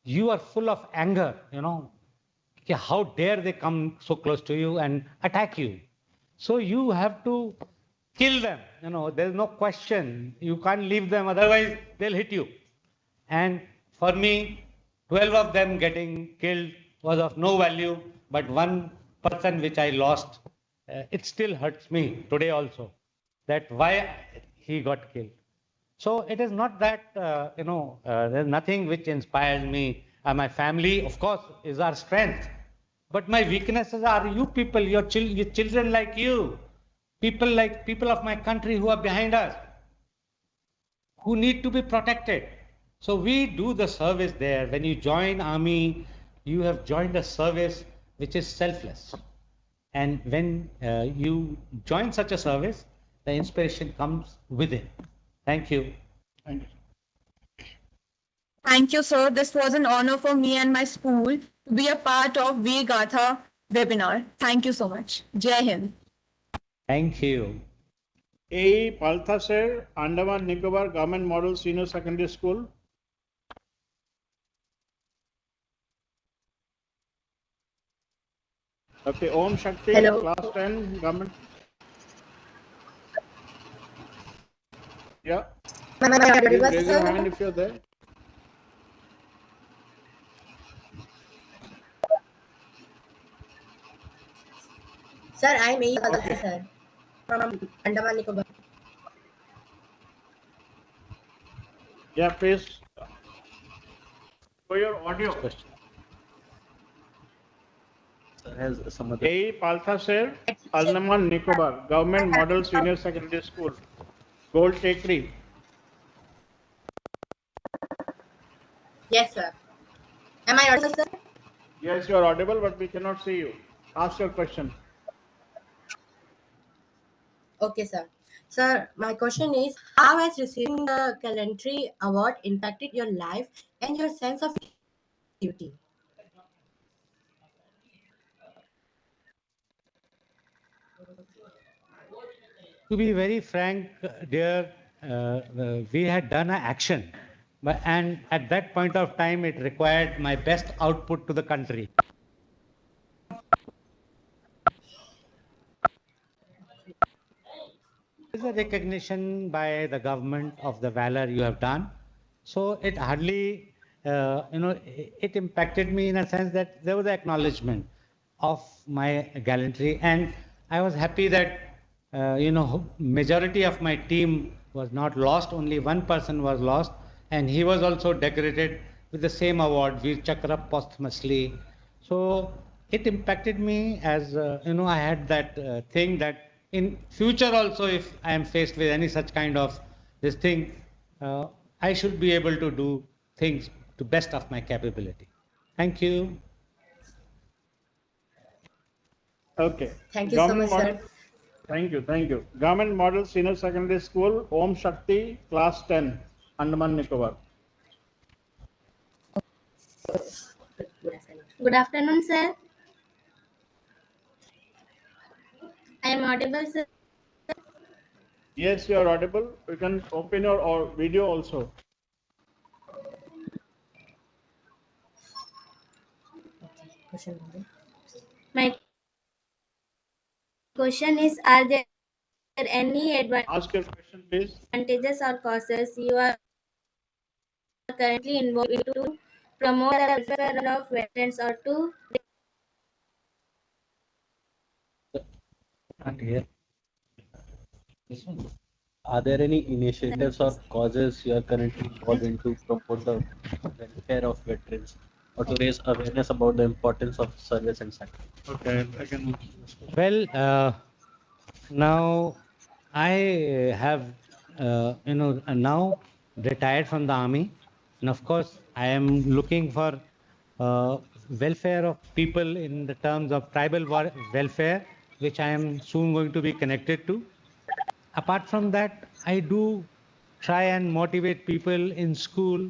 Speaker 11: you are full of anger, how dare they come so close to you and attack you. So you have to kill them. There's no question. You can't leave them, otherwise they'll hit you. And for me, 12 of them getting killed was of no value, but one person which I lost, it still hurts me today also, that why he got killed. So it is not that, there's nothing which inspires me. My family, of course, is our strength. But my weaknesses are you people, your children like you, people of my country who are behind us, who need to be protected. So we do the service there. When you join army, you have joined a service which is selfless. And when you join such a service, the inspiration comes within. Thank you.
Speaker 10: Thank you.
Speaker 12: Thank you, sir. This was an honor for me and my school to be a part of VeerGatha webinar. Thank you so much. Jai Hind.
Speaker 11: Thank you.
Speaker 10: A. Paltha sir, Andaman Nicobar Government Model Senior Secondary School. Okay, Om Shakti,
Speaker 12: Hello.
Speaker 10: class 10, government. Yeah,
Speaker 12: Am I
Speaker 10: please
Speaker 12: audible,
Speaker 10: raise your
Speaker 12: sir?
Speaker 10: hand if you're there.
Speaker 12: Sir, I'm
Speaker 10: Okay.
Speaker 12: sir, from Andaman Nicobar.
Speaker 10: Yeah, please. For your audio.
Speaker 1: Question. Sir has some other.
Speaker 10: A. Palthasar, Andaman Nicobar, Government Model Senior Secondary School, Gold Tekri.
Speaker 12: Yes, sir. Am I audible, sir?
Speaker 10: Yes, you are audible, but we cannot see you. Ask your question.
Speaker 12: Okay, sir. Sir, my question is, how has receiving the Calendry Award impacted your life and your sense of duty?
Speaker 11: To be very frank, dear, we had done an action, and at that point of time, it required my best output to the country. There's a recognition by the government of the valor you have done. So it hardly, it impacted me in a sense that there was acknowledgement of my gallantry, and I was happy that, majority of my team was not lost. Only one person was lost, and he was also decorated with the same award, Veer Chakra, posthumously. So it impacted me as, I had that thing that in future also, if I am faced with any such kind of this thing, I should be able to do things to best of my capability. Thank you.
Speaker 10: Okay.
Speaker 12: Thank you so
Speaker 10: Government
Speaker 12: much,
Speaker 10: Model.
Speaker 12: sir.
Speaker 10: Thank you, thank you. Government Model Senior Secondary School, Om Shakti, class 10, Andaman Nicobar.
Speaker 5: Good afternoon, sir. I am audible, sir.
Speaker 10: Yes, you are audible. You can open your video also.
Speaker 5: My question is, are there any
Speaker 10: Ask your question, please.
Speaker 5: advantages or causes you are currently involved in to promote the welfare of veterans or to
Speaker 1: Not here. This one. Are there any initiatives or causes you are currently involved in to promote the welfare of veterans or to raise awareness about the importance of service and sacrifice?
Speaker 10: Okay, I can.
Speaker 11: Well, now I have, now retired from the army, and of course, I am looking for welfare of people in the terms of tribal welfare, which I am soon going to be connected to. Apart from that, I do try and motivate people in school.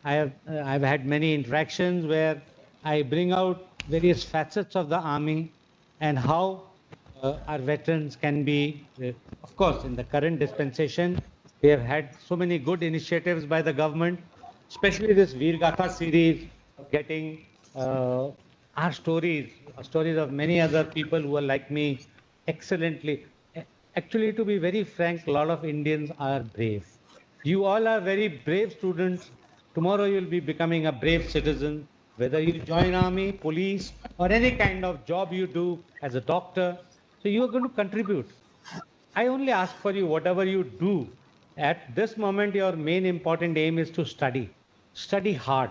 Speaker 11: I've had many interactions where I bring out various facets of the army and how our veterans can be, of course, in the current dispensation, we have had so many good initiatives by the government, especially this VeerGatha series of getting our stories of many other people who are like me excellently. Actually, to be very frank, a lot of Indians are brave. You all are very brave students. Tomorrow you'll be becoming a brave citizen, whether you join army, police, or any kind of job you do as a doctor. So you are going to contribute. I only ask for you, whatever you do, at this moment, your main important aim is to study. Study hard.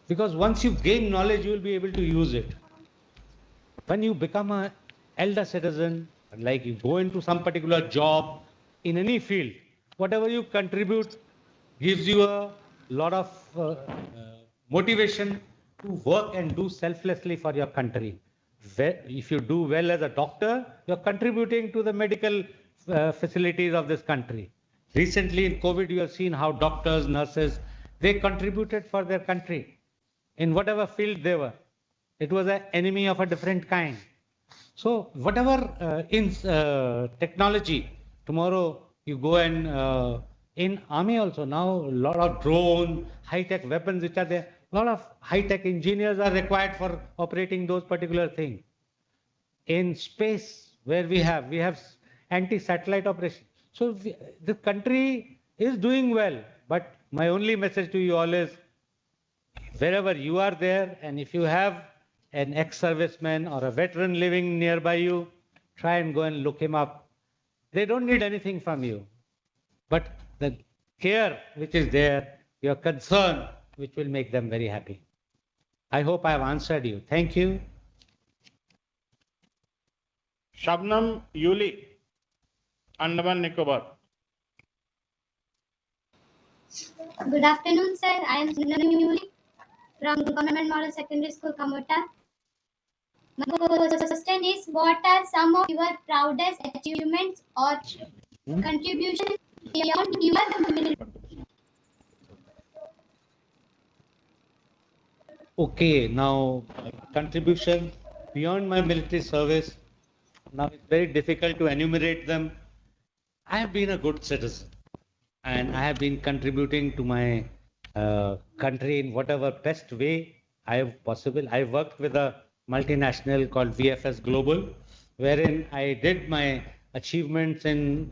Speaker 11: Because once you gain knowledge, you will be able to use it. When you become an elder citizen, like you go into some particular job in any field, whatever you contribute gives you a lot of motivation to work and do selflessly for your country. If you do well as a doctor, you're contributing to the medical facilities of this country. Recently in COVID, you have seen how doctors, nurses, they contributed for their country in whatever field they were. It was an enemy of a different kind. So whatever in technology, tomorrow you go and in army also now a lot of drone, high-tech weapons which are there, a lot of high-tech engineers are required for operating those particular things. in space where we have anti-satellite operation. So the country is doing well. But my only message to you all is wherever you are there, and if you have an ex-serviceman or a veteran living nearby you, try and go and look him up. They don't need anything from you, but the care which is there, your concern, which will make them very happy. I hope I have answered you. Thank you.
Speaker 10: Shabnam Yuli, Andaman Nicobar.
Speaker 13: Good afternoon, sir. I am Sundaram from Government Model Secondary School, Kamota. My question is, what are some of your proudest achievements or contributions beyond your military?
Speaker 11: Okay, now contribution beyond my military service. Now it's very difficult to enumerate them. I have been a good citizen and I have been contributing to my country in whatever best way I have possible. I worked with a multinational called VFS Global, wherein I did my achievements in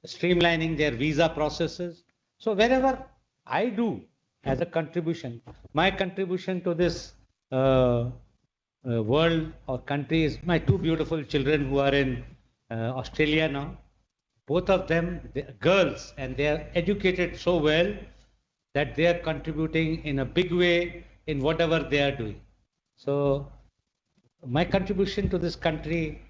Speaker 11: streamlining their visa processes. So wherever I do as a contribution, my contribution to this world or country is my two beautiful children who are in Australia now. Both of them, girls, and they are educated so well that they are contributing in a big way in whatever they are doing. So my contribution to this country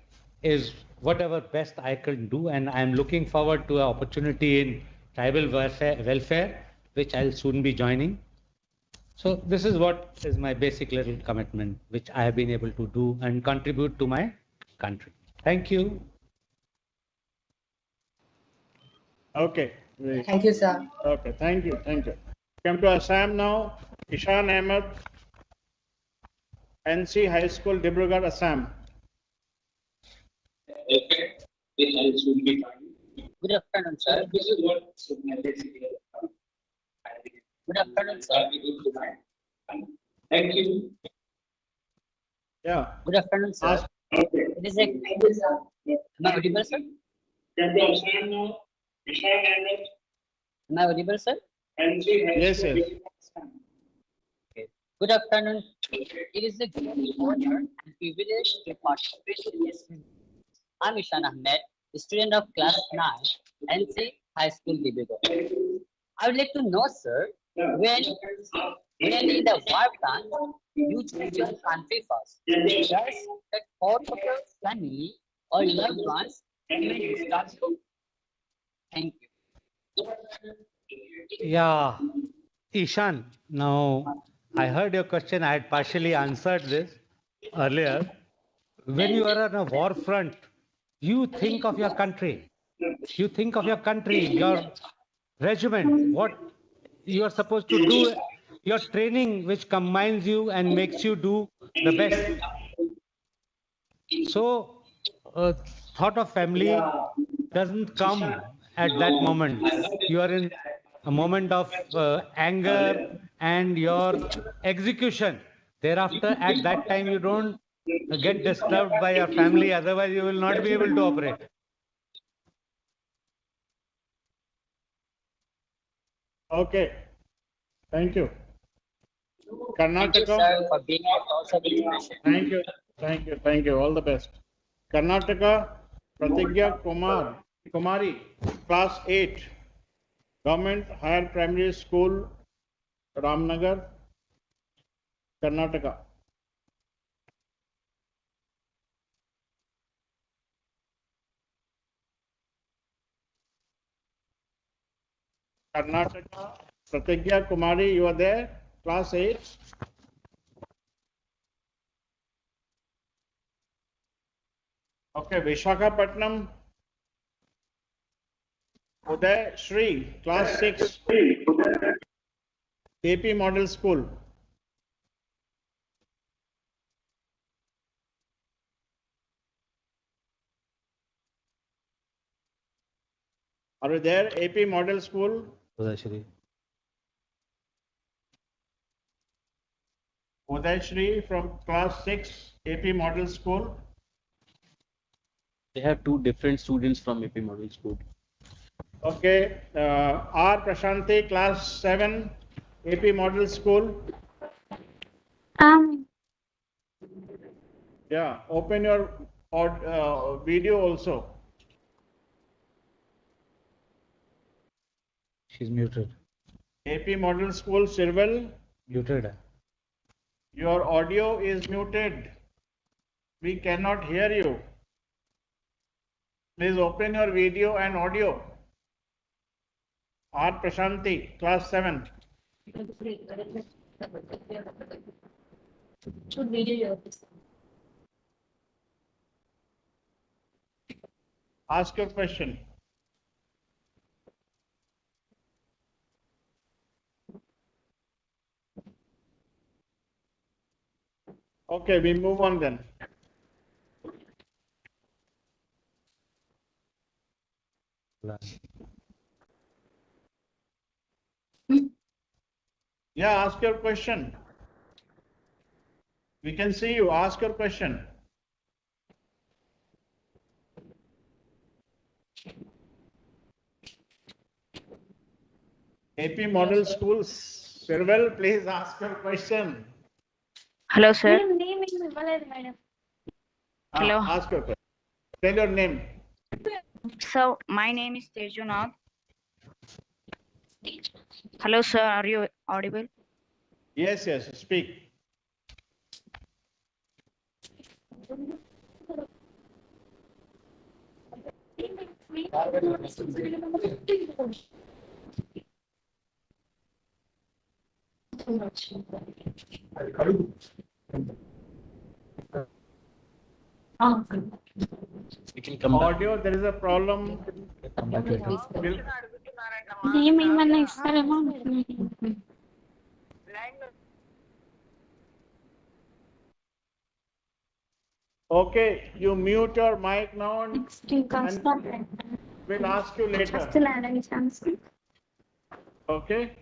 Speaker 11: is whatever best I can do, and I am looking forward to an opportunity in tribal welfare, which I'll soon be joining. So this is what is my basic little commitment, which I have been able to do and contribute to my country. Thank you.
Speaker 10: Okay.
Speaker 9: Thank you, sir.
Speaker 10: Okay, thank you, thank you. Come to Assam now. Ishan Ahmed, NC High School, Dibrugarh, Assam.
Speaker 14: Okay. Good afternoon, sir. This is what Good afternoon, sir. Thank you.
Speaker 10: Yeah.
Speaker 14: Good afternoon, sir.
Speaker 10: Okay.
Speaker 14: It is a. Am I audible, sir?
Speaker 10: Come to Assam now. Ishan Ahmed.
Speaker 14: Am I audible, sir?
Speaker 10: NC High Yes,
Speaker 14: School.
Speaker 10: yes.
Speaker 14: Okay. Good afternoon. It is a great honor and privilege to participate in this. I'm Ishan Ahmed, student of class 9, NC High School, Dibrugarh. I would like to know, sir, when in the war time, you choose your country first. Does that part of your family or loved ones remain distant? Thank you.
Speaker 11: Yeah, Ishan, now I heard your question. I had partially answered this earlier. When you are on a war front, you think of your country. You think of your country, your regiment, what you are supposed to do, your training, which combines you and makes you do the best. So, thought of family doesn't come at that moment. You are in a moment of anger and your execution. Thereafter, at that time, you don't get disturbed by your family, otherwise, you will not be able to operate.
Speaker 10: Okay. Thank you.
Speaker 14: Thank you,
Speaker 10: Karnataka.
Speaker 14: sir, for being a source of inspiration.
Speaker 10: Thank you. Thank you. Thank you. All the best. Karnataka, Pratigya Kumari, class 8, Government Higher Primary School, Ramnagar, Karnataka. Karnataka, Pratigya Kumari, you are there? Class 8. Okay, Vishakhapatnam, Uday Shri, class 6, AP Model School. Are you there? AP Model School.
Speaker 11: Uday
Speaker 10: Uday Shri from class 6, AP Model School.
Speaker 1: They have two different students from AP Model School.
Speaker 10: Okay, R. Prashanti, class 7, AP Model School. Yeah, open your video also.
Speaker 11: She's muted.
Speaker 10: AP Model School, Sirwell.
Speaker 11: Muted.
Speaker 10: Your audio is muted. We cannot hear you. Please open your video and audio. R. Prashanti, class 7. Ask your question. Okay, we move on then. Yeah, ask your question. We can see you. Ask your question. AP Model School, Sirwell, please ask your question.
Speaker 4: Hello, sir. Hello.
Speaker 10: Ask your question. Tell your name.
Speaker 4: So, my name is Tejunath. Hello, sir. Are you audible?
Speaker 10: Yes, yes, speak.
Speaker 1: We can come back.
Speaker 10: Audio, there is a problem.
Speaker 11: Come back later.
Speaker 10: Okay, you mute your mic now and we'll ask you later. Okay.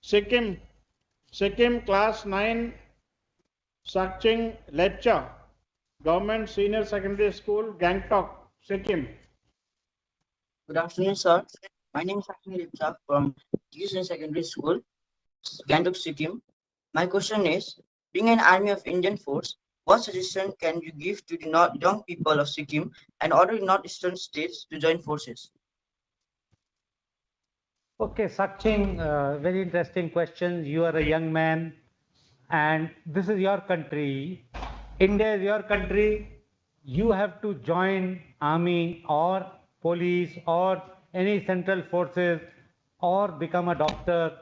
Speaker 10: Sikkim class 9, Sakching Lepcha, Government Senior Secondary School, Gangtok, Sikkim.
Speaker 9: Good afternoon, sir. My name is Sakshi Lipsa from Houston Secondary School, Gangtok, Sikkim. My question is, being an Army of Indian Force, what suggestion can you give to the young people of Sikkim and other northeastern states to join forces?
Speaker 11: Okay, Sakching, very interesting question. You are a young man and this is your country. India is your country. You have to join army or police or any central forces or become a doctor.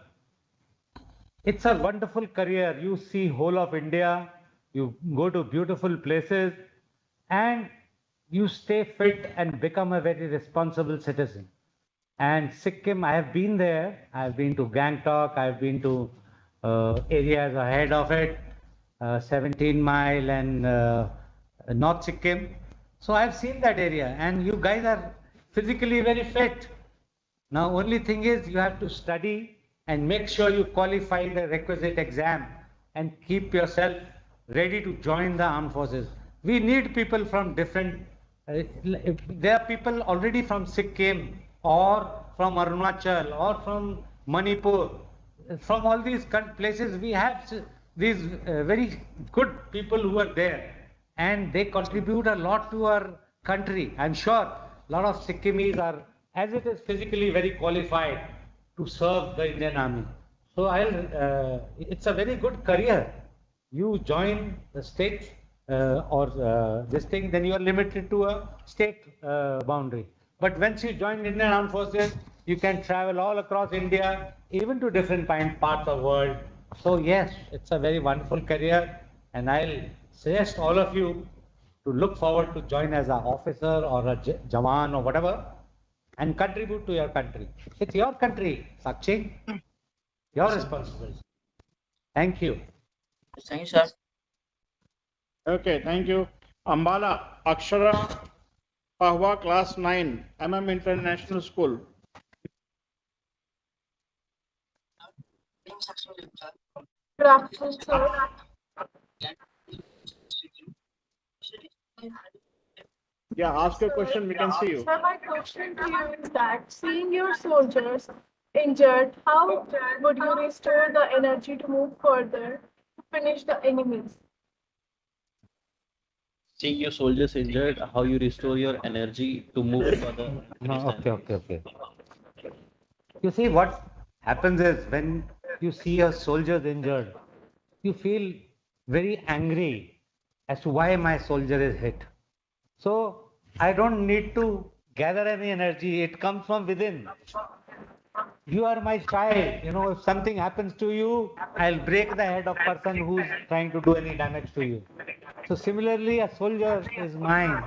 Speaker 11: It's a wonderful career. You see whole of India, you go to beautiful places and you stay fit and become a very responsible citizen. And Sikkim, I have been there. I have been to Gangtok. I have been to areas ahead of it, 17 Mile and North Sikkim. So I have seen that area and you guys are physically very fit. Now only thing is you have to study and make sure you qualify the requisite exam and keep yourself ready to join the armed forces. We need people from different, there are people already from Sikkim or from Arunachal or from Manipur. From all these places we have these very good people who are there and they contribute a lot to our country. I'm sure a lot of Sikkimis are, as it is, physically very qualified to serve the Indian Army. So it's a very good career. You join the state or this thing, then you are limited to a state boundary. But once you join Indian Armed Forces, you can travel all across India, even to different parts of the world. So yes, it's a very wonderful career, and I'll suggest all of you to look forward to join as an officer or a Jawan or whatever, and contribute to your country. It's your country, Sakchi. Your responsibility. Thank you.
Speaker 9: Thank you, sir.
Speaker 10: Okay, thank you. Ambala Akshara Pahwa, class 9, International School.
Speaker 3: Good afternoon, sir.
Speaker 10: Yeah, ask your question. We can see you.
Speaker 3: So my question to you is that seeing your soldiers injured, how would you restore the energy to move further to finish the enemies?
Speaker 1: Seeing your soldiers injured, how you restore your energy to move further and finish
Speaker 11: No,
Speaker 1: the
Speaker 11: okay,
Speaker 1: enemies.
Speaker 11: okay, okay. You see, what happens is when you see a soldier injured, you feel very angry as to why my soldier is hit. So I don't need to gather any energy. It comes from within. You are my child. You know, if something happens to you, I'll break the head of person who's trying to do any damage to you. So similarly, a soldier is mine.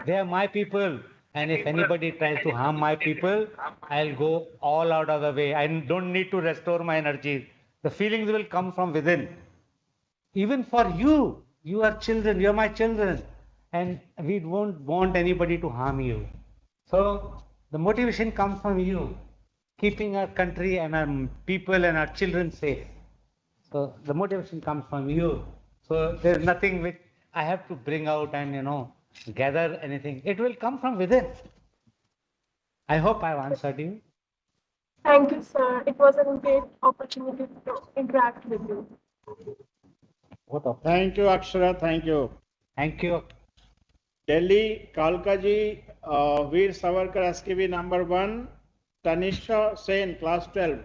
Speaker 11: They are my people. And if anybody tries to harm my people, I'll go all out of the way. I don't need to restore my energy. The feelings will come from within. Even for you, you are children, you're my children. And we won't want anybody to harm you. So the motivation comes from you, keeping our country and our people and our children safe. So the motivation comes from you. So there's nothing which I have to bring out and, gather anything. It will come from within. I hope I've answered you.
Speaker 3: Thank you, sir. It was a great opportunity to interact with you.
Speaker 11: What of?
Speaker 10: Thank you, Akshara. Thank you.
Speaker 11: Thank you.
Speaker 10: Delhi, Kalkaji, Veer Savarkar, SKB number 1, Tanisha Sen, class 12.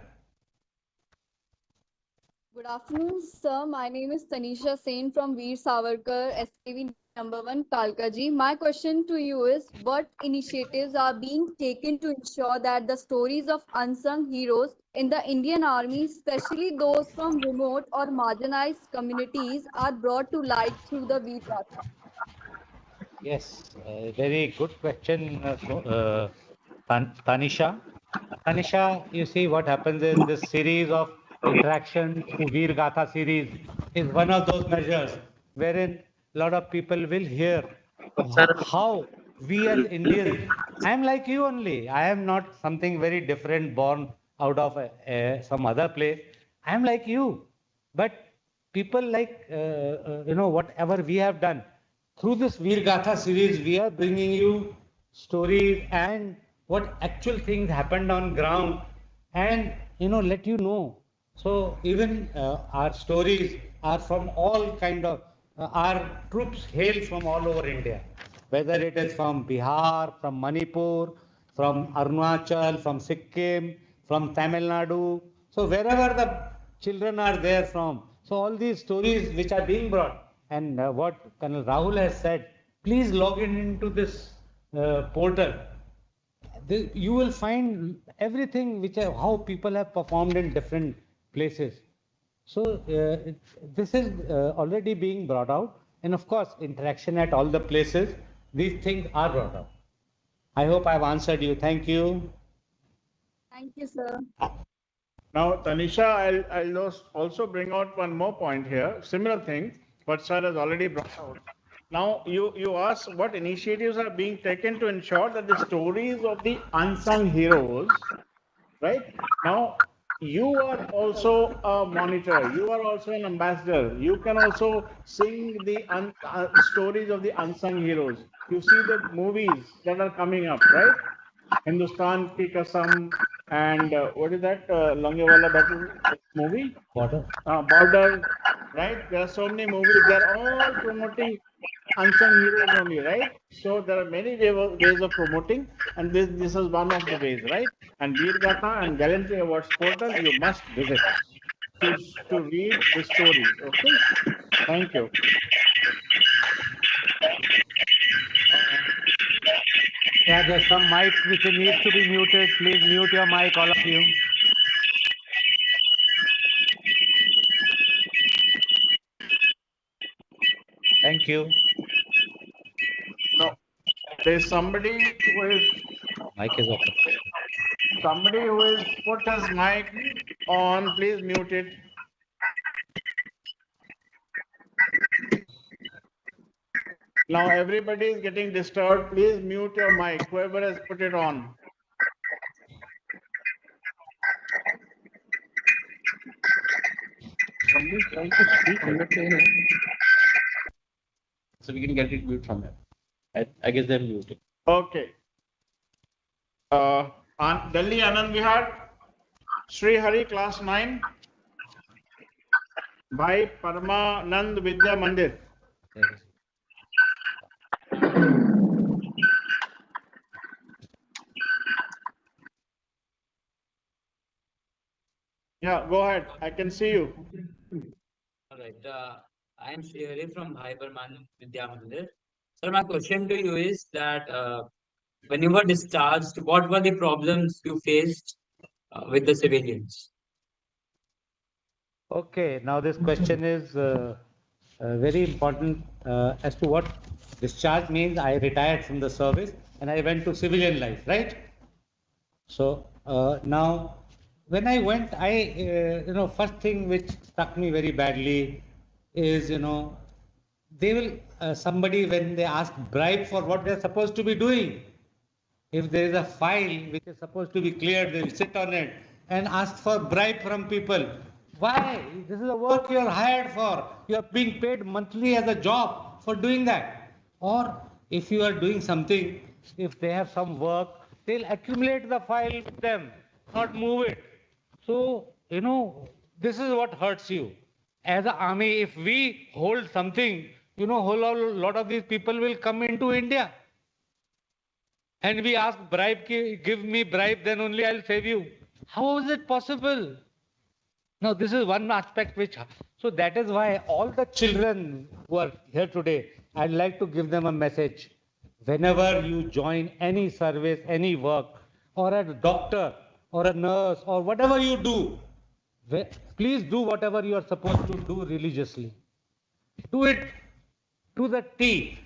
Speaker 15: Good afternoon, sir. My name is Tanisha Sen from Veer Savarkar, SKV number 1, Kalkaji. My question to you is, what initiatives are being taken to ensure that the stories of unsung heroes in the Indian Army, especially those from remote or marginalized communities, are brought to light through the VeerGatha?
Speaker 11: Yes, very good question, Tanisha. Tanisha, you see what happens is this series of interaction through VeerGatha series is one of those measures wherein a lot of people will hear how we as Indians, I am like you only. I am not something very different born out of some other place. I am like you. But people like, whatever we have done through this VeerGatha series, we are bringing you stories and what actual things happened on ground and, let you know. So even our stories are from all kind of, our troops hail from all over India, whether it is from Bihar, from Manipur, from Arunachal, from Sikkim, from Tamil Nadu. So wherever the children are there from, so all these stories which are being brought, and what Colonel Rahul has said, please log in into this portal. You will find everything which how people have performed in different places. So this is already being brought out, and of course, interaction at all the places. These things are brought out. I hope I've answered you. Thank you.
Speaker 15: Thank you, sir.
Speaker 10: Now, Tanisha, I'll also bring out one more point here. Similar thing, what sir has already brought out. Now, you asked what initiatives are being taken to ensure that the stories of the unsung heroes, right? Now, you are also a monitor. You are also an ambassador. You can also sing the stories of the unsung heroes. You see the movies that are coming up, right? Hindustan Ki Kasam and what is that Longewala battle movie?
Speaker 11: Water.
Speaker 10: Border, right? There are so many movies. They are all promoting unsung heroes only, right? So there are many ways of promoting, and this is one of the ways, right? And VeerGatha and Gallantry Awards portal you must visit to read the stories. Okay, thank you.
Speaker 11: Yeah, there's some mic which needs to be muted. Please mute your mic, all of you. Thank you.
Speaker 10: No, there's somebody who is
Speaker 11: Mic is open.
Speaker 10: somebody who is put his mic on. Please mute it. Now everybody is getting disturbed. Please mute your mic. Whoever has put it on.
Speaker 1: Somebody's trying to speak on the trainer. So we can get it mute from him. I guess they're muted.
Speaker 10: Okay. Delhi Anand Vihar, Sri Hari class 9 by Paramanand Vidya Mandir. Yeah, go ahead. I can see you.
Speaker 16: All right. I am Srihari from Hyperman Vidya Mandir. Sir, my question to you is that when you were discharged, what were the problems you faced with the civilians?
Speaker 11: Okay, now this question is very important as to what discharge means. I retired from the service and I went to civilian life, right? So now, when I went, first thing which struck me very badly is, they will, somebody, when they ask bribe for what they're supposed to be doing, if there is a file which is supposed to be cleared, they will sit on it and ask for bribe from people. Why? This is the work you are hired for. You are being paid monthly as a job for doing that. Or if you are doing something, if they have some work, they'll accumulate the file with them, not move it. So, this is what hurts you. As an army, if we hold something, whole lot of these people will come into India. And we ask bribe, give me bribe, then only I'll save you. How is it possible? Now, this is one aspect which, so that is why all the children who are here today, I'd like to give them a message. Whenever you join any service, any work, or a doctor, or a nurse, or whatever you do, please do whatever you are supposed to do religiously. Do it to the T.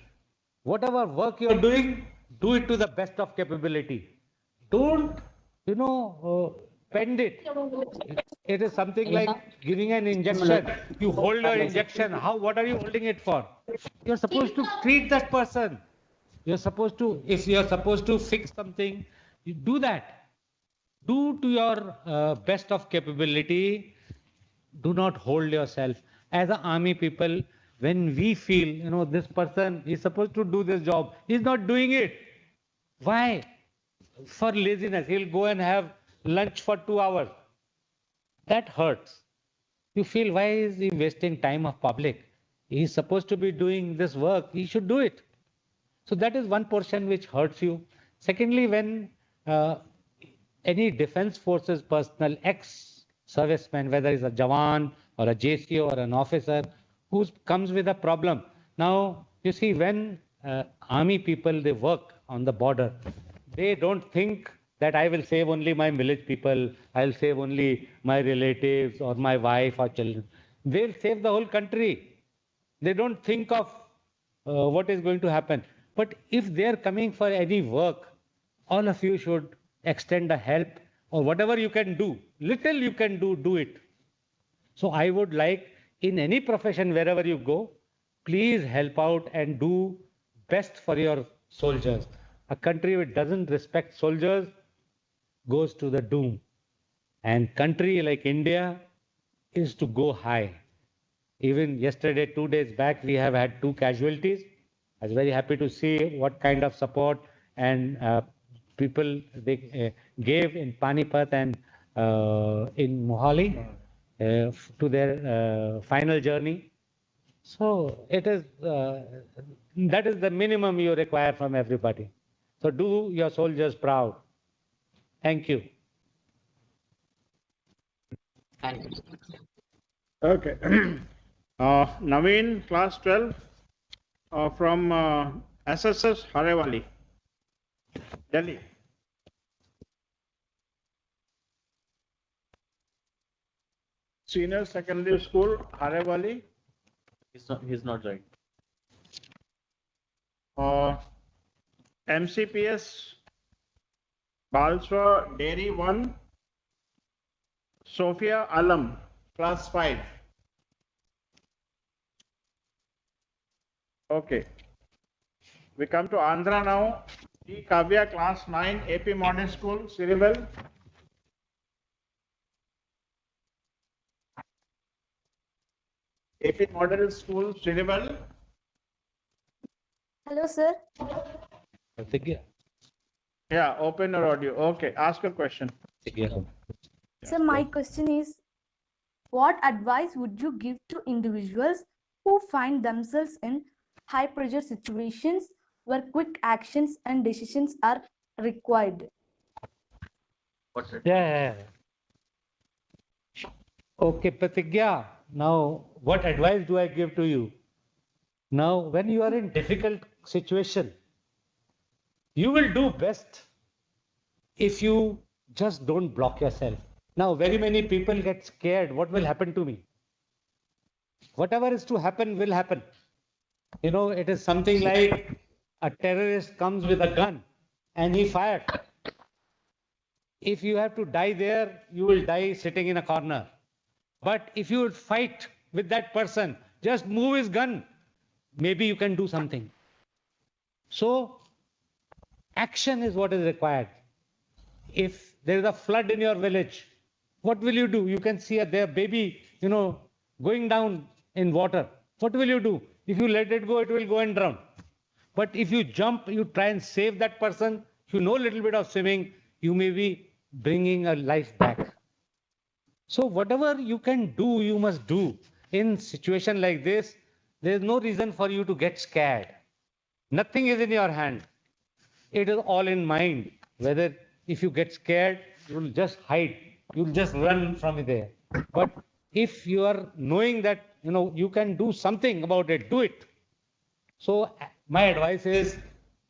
Speaker 11: Whatever work you are doing, do it to the best of capability. Don't, bend it. It is something like giving an injection. You hold your injection. What are you holding it for? You're supposed to treat that person. You're supposed to, if you're supposed to fix something, you do that. Do to your best of capability. Do not hold yourself. As an army people, when we feel, this person is supposed to do this job, he's not doing it. Why? For laziness. He'll go and have lunch for 2 hours. That hurts. You feel, why is he wasting time of public? He's supposed to be doing this work. He should do it. So that is one portion which hurts you. Secondly, when uh, any defense forces personnel, ex-serviceman, whether it's a Jawan or a JCO or an officer, who comes with a problem. Now, you see, when army people, they work on the border, they don't think that I will save only my village people, I'll save only my relatives or my wife or children. They'll save the whole country. They don't think of what is going to happen. But if they are coming for any work, all of you should extend a help or whatever you can do. Little you can do, do it. So I would like, in any profession, wherever you go, please help out and do best for your soldiers. A country which doesn't respect soldiers goes to the doom. And country like India is to go high. Even yesterday, 2 days back, we have had 2 casualties. I was very happy to see what kind of support and people they gave in Panipat and in Mohali to their final journey. So it is that is the minimum you require from everybody. So do your soldiers proud. Thank you.
Speaker 16: Thank you.
Speaker 10: Okay. Naveen, class 12, from SSS Harewali, Delhi. Senior Secondary School, Harewali.
Speaker 1: He's not joined.
Speaker 10: MCPS, Balswa Dairy 1, Sophia Alam, class 5. Okay. We come to Andhra now. T. Kavya, class 9, AP Modern School, Siribel. AP Model School, Siribel.
Speaker 15: Hello, sir.
Speaker 10: Yeah, open your audio. Okay, ask your question.
Speaker 15: Sir, my question is, what advice would you give to individuals who find themselves in high pressure situations where quick actions and decisions are required?
Speaker 11: Yeah. Okay, Pratigya. Now, what advice do I give to you? Now, when you are in difficult situation, you will do best if you just don't block yourself. Now, very many people get scared. What will happen to me? Whatever is to happen will happen. You know, it is something like a terrorist comes with a gun and he fired. If you have to die there, you will die sitting in a corner. But if you would fight with that person, just move his gun, maybe you can do something. So, action is what is required. If there is a flood in your village, what will you do? You can see their baby, going down in water. What will you do? If you let it go, it will go and drown. But if you jump, you try and save that person, you know a little bit of swimming, you may be bringing a life back. So whatever you can do, you must do. In situation like this, there is no reason for you to get scared. Nothing is in your hand. It is all in mind. Whether if you get scared, you'll just hide. You'll just run from there. But if you are knowing that you can do something about it, do it. So my advice is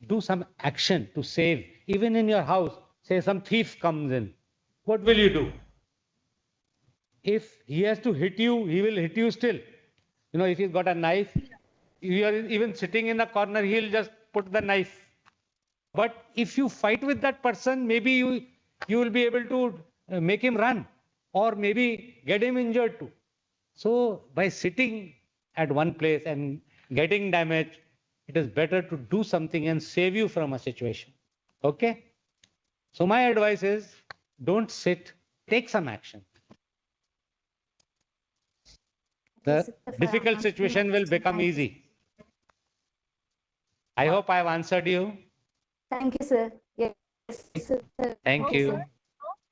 Speaker 11: do some action to save. Even in your house, say some thief comes in. What will you do? If he has to hit you, he will hit you still. If he's got a knife, you are even sitting in a corner, he'll just put the knife. But if you fight with that person, maybe you will be able to make him run or maybe get him injured too. So by sitting at one place and getting damaged, it is better to do something and save you from a situation. Okay? So my advice is don't sit, take some action. The difficult situation will become easy. I hope I've answered you.
Speaker 15: Thank you, sir. Yes, sir.
Speaker 11: Thank you.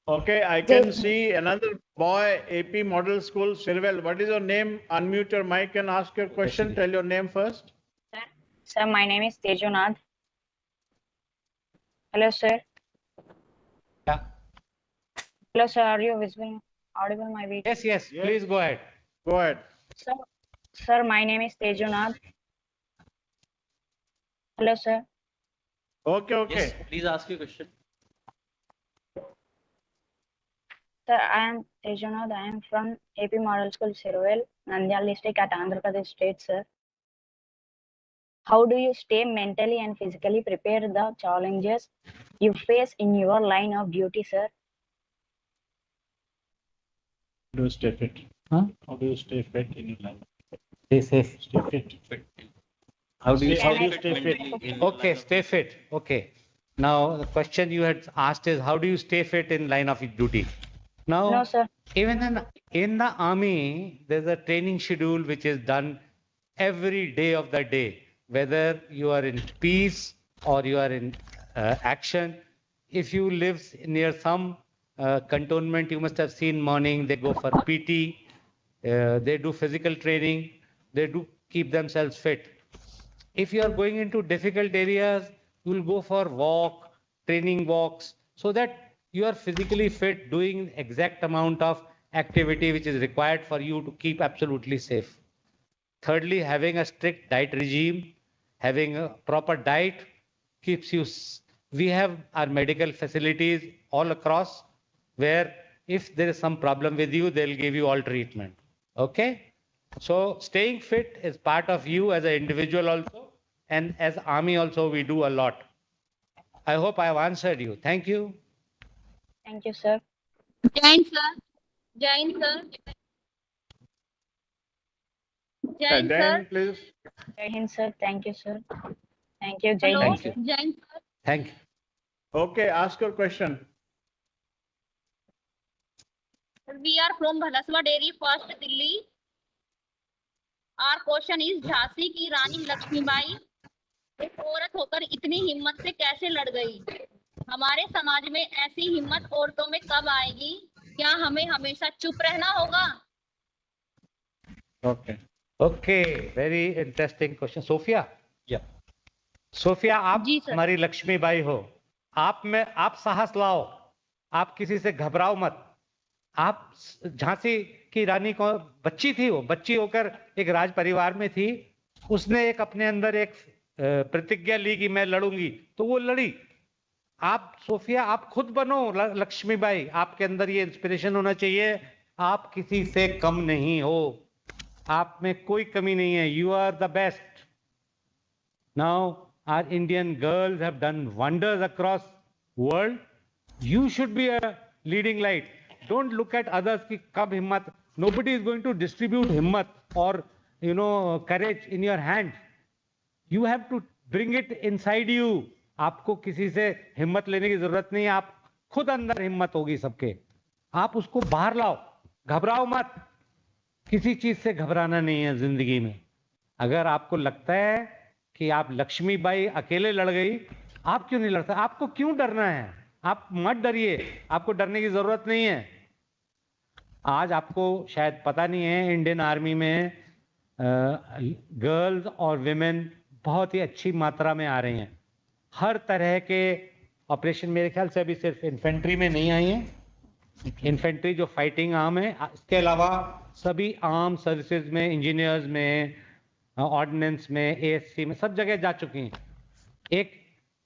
Speaker 10: Okay, I can see another boy, AP Model School, Sirwell. What is your name? Unmute your mic and ask your question. Tell your name first.
Speaker 4: Sir, my name is Tejunath. Hello, sir.
Speaker 11: Yeah.
Speaker 4: Hello, sir. Are you visible, audible my video?
Speaker 11: Yes. Please go ahead.
Speaker 10: Go ahead.
Speaker 4: Sir, my name is Tejunath. Hello, sir.
Speaker 10: Okay.
Speaker 1: Yes, please ask your question.
Speaker 4: Sir, I am Tejunath. I am from AP Model School, Sirwell, Nandyal district at Andhra Pradesh state, sir. How do you stay mentally and physically prepared the challenges you face in your line of duty, sir?
Speaker 10: How do you stay fit?
Speaker 11: Huh?
Speaker 10: How do you stay fit in your life?
Speaker 11: Stay safe.
Speaker 10: Stay fit.
Speaker 11: How do you
Speaker 10: stay fit?
Speaker 11: Okay, stay fit. Okay. Now the question you had asked is how do you stay fit in line of duty? Now,
Speaker 4: No, sir.
Speaker 11: even in the army, there's a training schedule which is done every day of the day, whether you are in peace or you are in action. If you live near some cantonment, you must have seen morning, they go for PT, they do physical training, they do keep themselves fit. If you are going into difficult areas, you will go for training walks, so that you are physically fit, doing exact amount of activity which is required for you to keep absolutely safe. Thirdly, having a strict diet regime, having a proper diet keeps you. We have our medical facilities all across where if there is some problem with you, they'll give you all treatment. Okay? So staying fit is part of you as an individual also, and as army also we do a lot. I hope I have answered you. Thank you.
Speaker 4: Thank you, sir.
Speaker 8: Jain, sir. Jain, sir. Jain, sir.
Speaker 10: Please.
Speaker 4: Jai Hind, sir. Thank you, sir. Thank you, Jai
Speaker 8: Hello,
Speaker 4: Hind,
Speaker 11: Thank you.
Speaker 4: sir.
Speaker 8: Jain, sir.
Speaker 11: Thank you.
Speaker 10: Okay, ask your question.
Speaker 8: We are from Bhalaswa Dairy, First Delhi. Our question is Jhansi ki Rani Lakshmibai
Speaker 17: एक औरत होकर इतनी हिम्मत से कैसे लड़ गई? हमारे समाज में ऐसी हिम्मत औरतों में कब आएगी? क्या हमें हमेशा चुप रहना होगा?
Speaker 11: Okay. Okay. Very interesting question. Sophia? Yeah. Sophia, आप
Speaker 17: जी सर।
Speaker 11: हमारी लक्ष्मीबाई हो। आप साहस लाओ। आप किसी से घबराओ मत। आप झांसी की रानी को बच्ची थी, वो बच्ची होकर एक राज परिवार में थी। उसने एक अपने अंदर एक प्रतिज्ञा ली कि मैं लड़ूंगी, तो वो लड़ी। आप सोफिया, आप खुद बनो लक्ष्मीबाई। आपके अंदर ये इंस्पिरेशन होना चाहिए। आप किसी से कम नहीं हो, आप में कोई कमी नहीं है। You are the best. Now our Indian girls have done wonders across world. You should be a leading light. Don't look at others ki kab himmat. Nobody is going to distribute himmat or courage in your hand. You have to bring it inside you. आपको किसी से हिम्मत लेने की जरूरत नहीं है। आप खुद अंदर हिम्मत होगी सबके। आप उसको बाहर लाओ, घबराओ मत। किसी चीज से घबराना नहीं है जिंदगी में। अगर आपको लगता है कि आप लक्ष्मीबाई अकेले लड़ गई, आप क्यों नहीं लड़ता? आपको क्यों डरना है? आप मत डरिए, आपको डरने की जरूरत नहीं है। आज आपको शायद पता नहीं है, इंडियन आर्मी में गर्ल्स और विमेन बहुत ही अच्छी मात्रा में आ रही हैं। हर तरह के ऑपरेशन मेरे ख्याल से अभी सिर्फ इन्फेंट्री में नहीं आई हैं। इन्फेंट्री जो फाइटिंग आर्म है, इसके अलावा सभी आर्म सर्विसेज में, इंजीनियर्स में, ऑर्डिनेंस में, एएससी में, सब जगह जा चुकी हैं। एक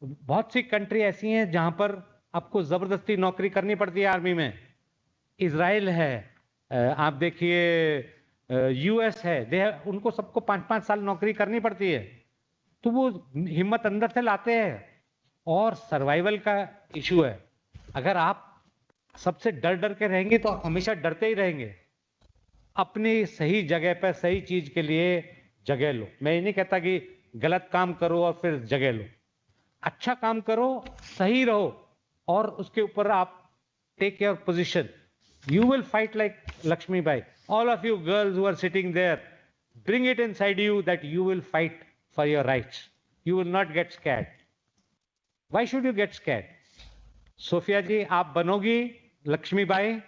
Speaker 11: बहुत सी कंट्री ऐसी हैं जहां पर आपको जबरदस्ती नौकरी करनी पड़ती है आर्मी में। इजराइल है, आप देखिए यूएस है, उनको सबको 5-5 साल नौकरी करनी पड़ती है। तो वो हिम्मत अंदर से लाते हैं। और सर्वाइवल का इशू है। अगर आप सबसे डर डर के रहेंगे तो आप हमेशा डरते ही रहेंगे। अपनी सही जगह पर सही चीज के लिए जगह लो। मैं ये नहीं कहता कि गलत काम करो और फिर जगह लो। अच्छा काम करो, सही रहो, और उसके ऊपर आप take your position. You will fight like Lakshmibai. All of you girls who are sitting there, bring it inside you that you will fight for your rights. You will not get scared. Why should you get scared? Sophia ji, आप बनोगी Lakshmibai?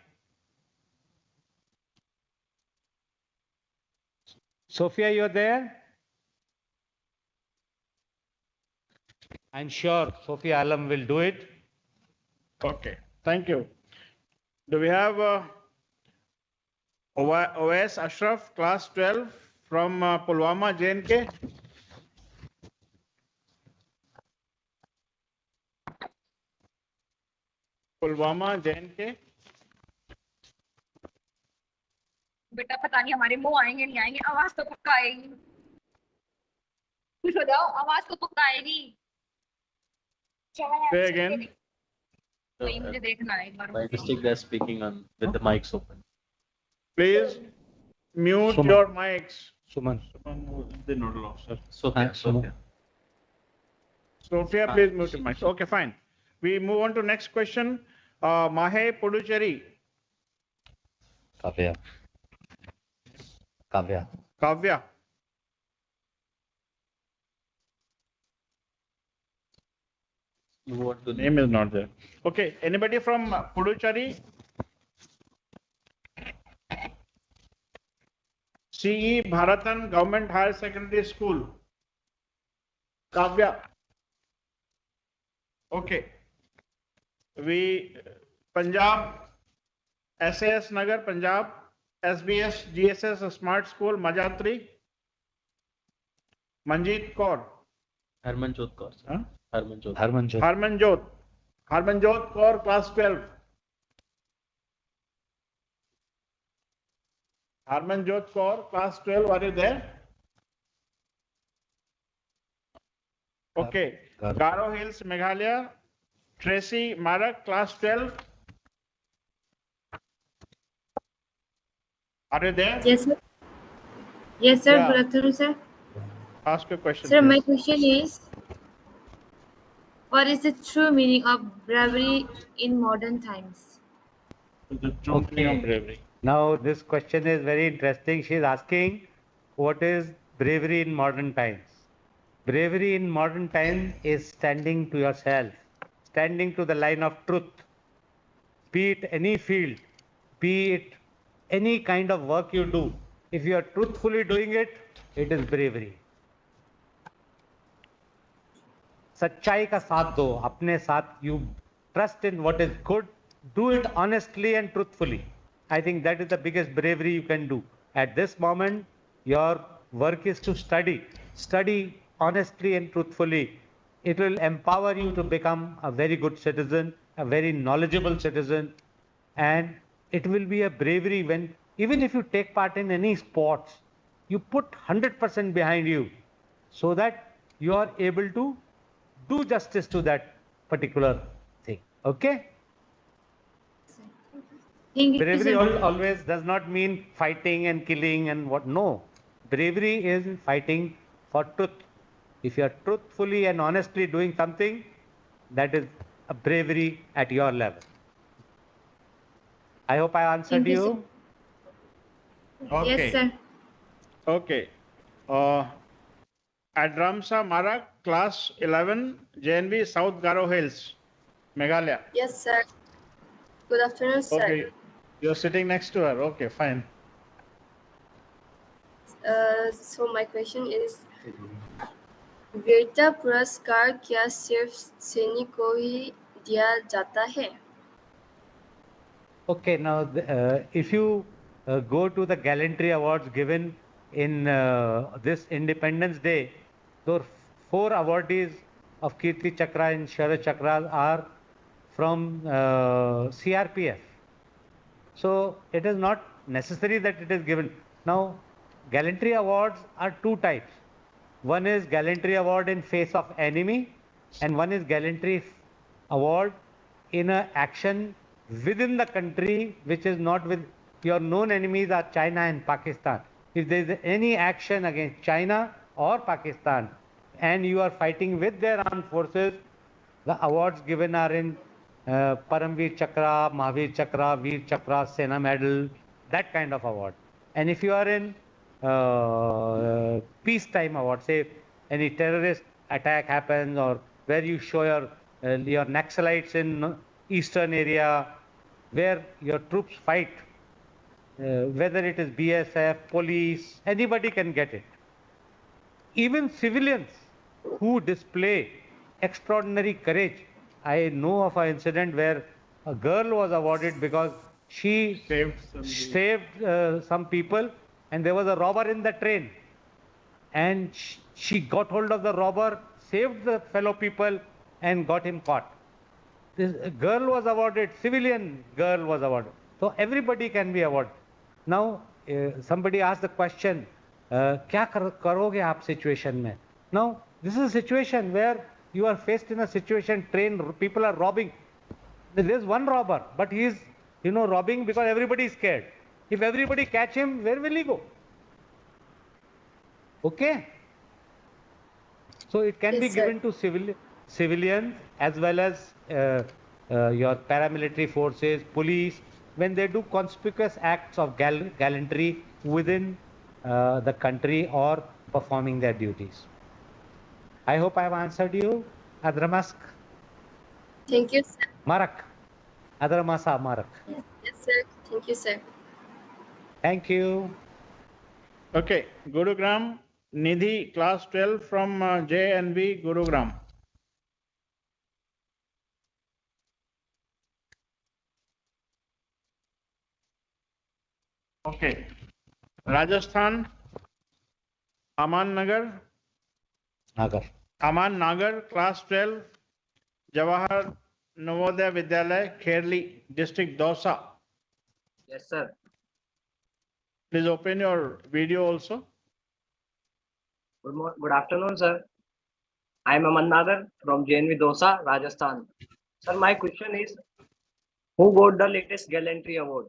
Speaker 11: Sophia, you're there? I'm sure Sophia Alam will do it.
Speaker 10: Okay, thank you. Do we have OS Ashraf, class 12 from Pulwama, J&K? Pulwama, J&K?
Speaker 17: बेटा पता नहीं हमारे मुंह आएंगे नहीं आएंगे, आवाज तो पक्का आएगी। कुछ हो जाओ, आवाज तो पक्का आएगी।
Speaker 10: Say again.
Speaker 17: वही मुझे देखना है एक बार।
Speaker 1: By mistake, they're speaking on with the mics open.
Speaker 10: Please mute
Speaker 11: Suman.
Speaker 10: your mics.
Speaker 11: Suman.
Speaker 10: The nodal officer.
Speaker 1: Sophia.
Speaker 10: Sophia, please mute your mics. Okay, fine. We move on to next question. Mahe Puducherry.
Speaker 11: Kavya.
Speaker 10: Kavya.
Speaker 1: Move on to
Speaker 10: Name is not there. Okay, anybody from Puducherry? CE Bharatan Government Higher Secondary School. Kavya. Okay. Punjab, SAS Nagar, Punjab, SBS, GSS Smart School, Majatri. Manjeet Kaur.
Speaker 1: Harmanjot Kaur.
Speaker 10: Huh?
Speaker 1: Harmanjot.
Speaker 10: Harmanjot Kaur, class 12. Harmanjot Kaur, class 12, are you there? Okay. Garo Hills, Meghalaya. Tracy Marak, class 12. Are you there?
Speaker 18: Yes, sir. Yes, sir.
Speaker 10: Yeah.
Speaker 18: Good afternoon, sir.
Speaker 10: Ask your question.
Speaker 18: Sir,
Speaker 10: please.
Speaker 18: my question is, what is the true meaning of bravery in modern times?
Speaker 10: The true meaning of bravery.
Speaker 11: Now this question is very interesting. She is asking, what is bravery in modern times? Bravery in modern time is standing to yourself, standing to the line of truth, be it any field, be it any kind of work you do. If you are truthfully doing it, it is bravery. सच्चाई का साथ दो अपने साथ you trust in what is good, do it honestly and truthfully. I think that is the biggest bravery you can do at this moment. Your work is to study honestly and truthfully. It will empower you to become a very good citizen, a very knowledgeable citizen, and it will be a bravery when even if you take part in any sports, you put 100% behind you so that you are able to do justice to that particular thing. Okay? Bravery always does not mean fighting and killing and what. No. Bravery is fighting for truth. If you are truthfully and honestly doing something, that is a bravery at your level. I hope I answered you.
Speaker 10: Okay.
Speaker 18: Yes, sir.
Speaker 10: Okay. Adramsa Marak, class 11, JNV, South Garo Hills, Meghalaya.
Speaker 19: Yes, sir. Good afternoon, sir.
Speaker 10: Okay. You're sitting next to her. Okay, fine.
Speaker 19: So my question is, वीरता पुरस्कार क्या सिर्फ सैनिक को ही दिया जाता है?
Speaker 11: Okay, now if you go to the gallantry awards given in this Independence Day, those 4 awardees of Kirti Chakra and Sharad Chakra are from CRPF. So it is not necessary that it is given. Now, gallantry awards are 2 types. One is gallantry award in face of enemy, and one is gallantry award in a action within the country, which is not with your known enemies are China and Pakistan. If there is any action against China or Pakistan and you are fighting with their armed forces, the awards given are in Paramveer Chakra, Mahavir Chakra, Veer Chakra, Sena Medal, that kind of award. And if you are in peacetime award, say any terrorist attack happens or where you show your Naxalites in eastern area, where your troops fight, whether it is BSF, police, anybody can get it. Even civilians who display extraordinary courage. I know of an incident where a girl was awarded because she saved some people and there was a robber in the train and she got hold of the robber, saved the fellow people and got him caught. This girl was awarded, civilian girl was awarded. So everybody can be awarded. Now, somebody asked the question, क्या करोगे आप situation में? Now, this is a situation where you are faced in a situation, people are robbing. There is one robber, but he is, robbing because everybody is scared. If everybody catch him, where will he go? Okay? So it can be given to civilians as well as your paramilitary forces, police, when they do conspicuous acts of gallantry within the country or performing their duties. I hope I have answered you, Adramask.
Speaker 19: Thank you, sir.
Speaker 11: Marak. Adramasa Marak.
Speaker 19: Yes, sir. Thank you, sir.
Speaker 11: Thank you.
Speaker 10: Okay, Gurugram, Nidhi, class 12 from JNV, Gurugram. Okay, Rajasthan, Aman Nagar.
Speaker 11: Nagar.
Speaker 10: Aman Nagar, class 12, Jawahar Navodaya Vidyalaya, Kherli, district Dausa.
Speaker 6: Yes, sir.
Speaker 10: Please open your video also.
Speaker 6: Good afternoon, sir. I am Aman Nagar from JNV Dosa, Rajasthan. Sir, my question is, who got the latest gallantry award?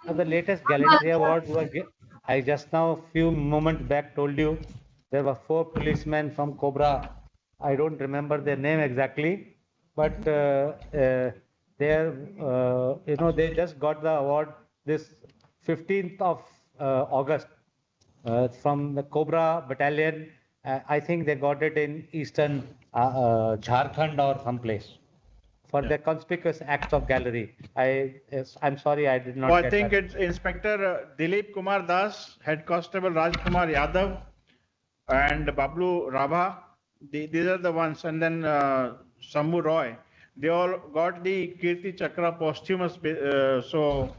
Speaker 11: The latest gallantry awards were, I just now few moments back told you, there were 4 policemen from Cobra. I don't remember their name exactly, but they they just got the award this 15th of August from the Cobra battalion I think they got it in eastern Jharkhand or someplace for their conspicuous acts of gallery. I'm sorry, I did not
Speaker 10: Oh, I
Speaker 11: get
Speaker 10: think
Speaker 11: that.
Speaker 10: it's Inspector Dilip Kumar Das, Head Constable Raj Kumar Yadav, and Bablu Rabha. These are the ones, and then Sambhu Roy. They all got the Kirti Chakra posthumous. So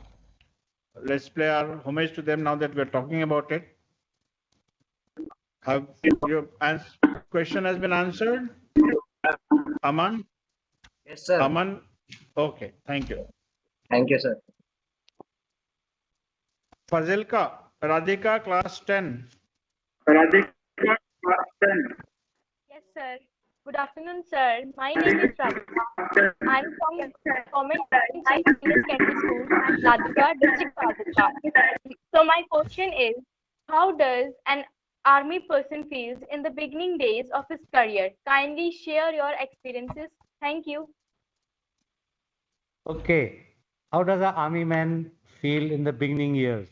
Speaker 10: let's play our homage to them now that we're talking about it. Have your question has been answered? Aman?
Speaker 6: Yes, sir.
Speaker 10: Aman? Okay, thank you.
Speaker 6: Thank you, sir.
Speaker 10: Fazilka, Radhika, class 10.
Speaker 8: Yes, sir. Good afternoon, sir. My name is Radhika. I'm from Government Senior Secondary School, Ladika, District Fazilka. So my question is, how does an army person feels in the beginning days of his career? Kindly share your experiences. Thank you.
Speaker 11: Okay, how does an army man feel in the beginning years?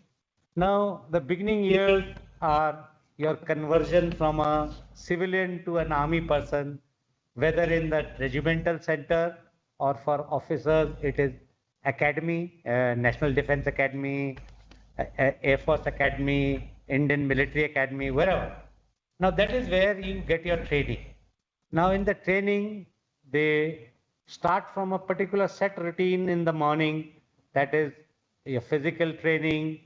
Speaker 11: Now, the beginning years are your conversion from a civilian to an army person, whether in the regimental center or for officers, it is academy, National Defense Academy, Air Force Academy, Indian Military Academy, wherever. Now, that is where you get your training. Now, in the training, they start from a particular set routine in the morning, that is your physical training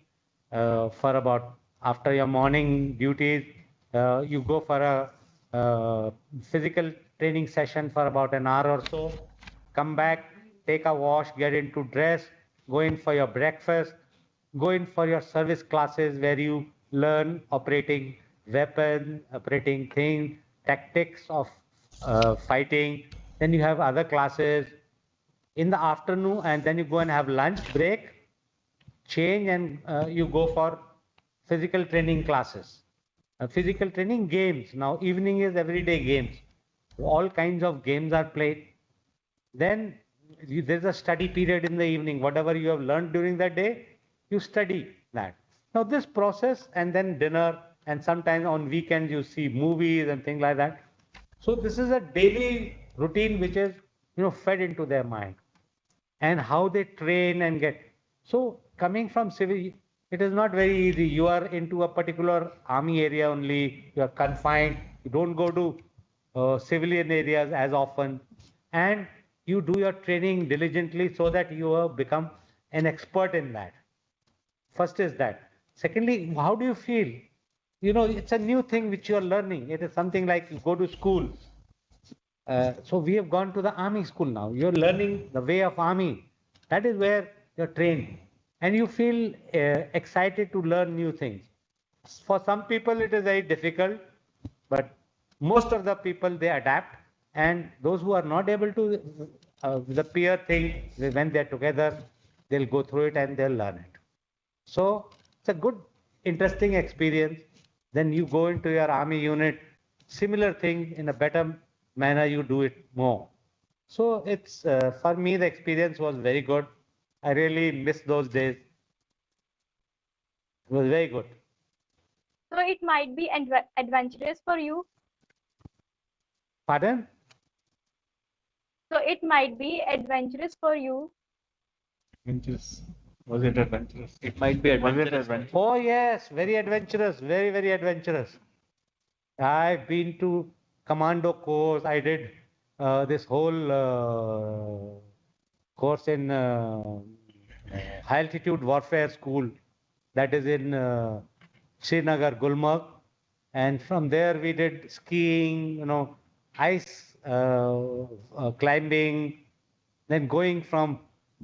Speaker 11: for about after your morning duties. You go for a physical training session for about an hour or so, come back, take a wash, get into dress, go in for your breakfast, go in for your service classes where you learn operating weapon, operating things, tactics of fighting. Then you have other classes in the afternoon, and then you go and have lunch break, change, and you go for physical training classes. Physical training games. Now evening is everyday games. All kinds of games are played. Then there's a study period in the evening. Whatever you have learned during the day, you study that. Now this process, and then dinner, and sometimes on weekends you see movies and things like that. So this is a daily routine which is fed into their mind, and how they train and get. So coming from civil, it is not very easy. You are into a particular army area only. You are confined. You don't go to civilian areas as often, and you do your training diligently so that you have become an expert in that. First is that. Secondly, how do you feel? It's a new thing which you are learning. It is something like you go to school. So we have gone to the army school now. You're learning the way of army. That is where you're trained. And you feel excited to learn new things. For some people, it is very difficult, but most of the people, they adapt. And those who are not able to, the peer thing, when they're together, they'll go through it and they'll learn it. So it's a good, interesting experience. Then you go into your army unit, similar thing in a better manner, you do it more. So it's for me, the experience was very good. I really miss those days. It was very good.
Speaker 8: So it might be adventurous for you.
Speaker 11: Pardon?
Speaker 8: So it might be adventurous for you.
Speaker 1: Adventurous. Was it adventurous? It might be adventurous.
Speaker 11: Oh yes, very adventurous, very, very adventurous. I've been to commando course. I did this whole course in high altitude warfare school that is in Srinagar, Gulmarg. And from there we did skiing, ice climbing, then going from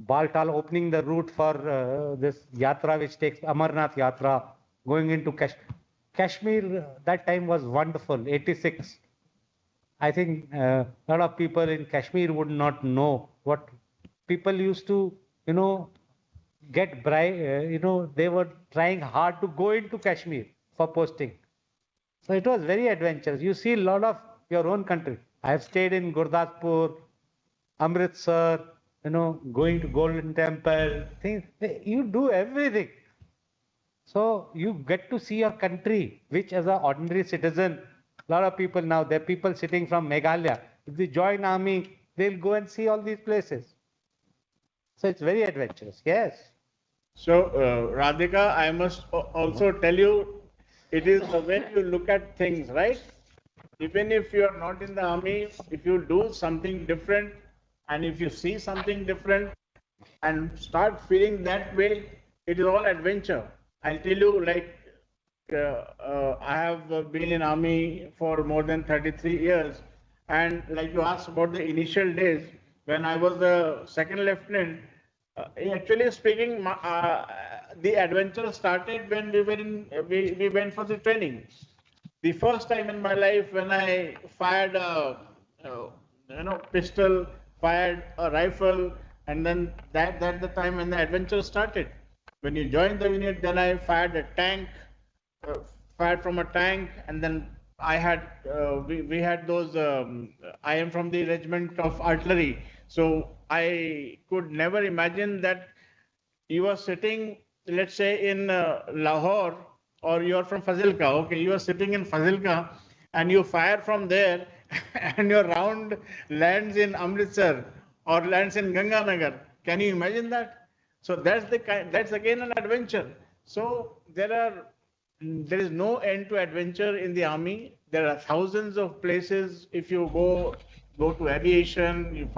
Speaker 11: Baltal, opening the route for this yatra which takes Amarnath yatra, going into Kashmir. That time was wonderful, 86. I think a lot of people in Kashmir would not know what people used to, get bribe, they were trying hard to go into Kashmir for posting. So it was very adventurous. You see a lot of your own country. I have stayed in Gurdaspur, Amritsar, going to Golden Temple, things. You do everything. So you get to see your country, which as an ordinary citizen, A lot of people now, there are people sitting from Meghalaya. If they join army, they'll go and see all these places. So it's very adventurous. Yes.
Speaker 10: So, Radhika, I must also tell you, it is the way you look at things, right? Even if you are not in the army, if you do something different and if you see something different and start feeling that way, it is all adventure. I'll tell you, like, I have been in army for more than 33 years. And like you asked about the initial days, when I was the second lieutenant, actually speaking, the adventure started when we went for the training. The first time in my life when I fired a pistol, fired a rifle, and then that the time when the adventure started. When you joined the unit, then I fired a tank, uh, fired from a tank, and then I had we had those. I am from the regiment of artillery, so I could never imagine that you are sitting, let's say, in Lahore, or you are from Fazilka. Okay, you are sitting in Fazilka, and you fire from there, and your round lands in Amritsar or lands in Ganganagar. Can you imagine that? So that's the kind. That's again an adventure. So there is no end to adventure in the army. There are thousands of places. If you go to aviation, you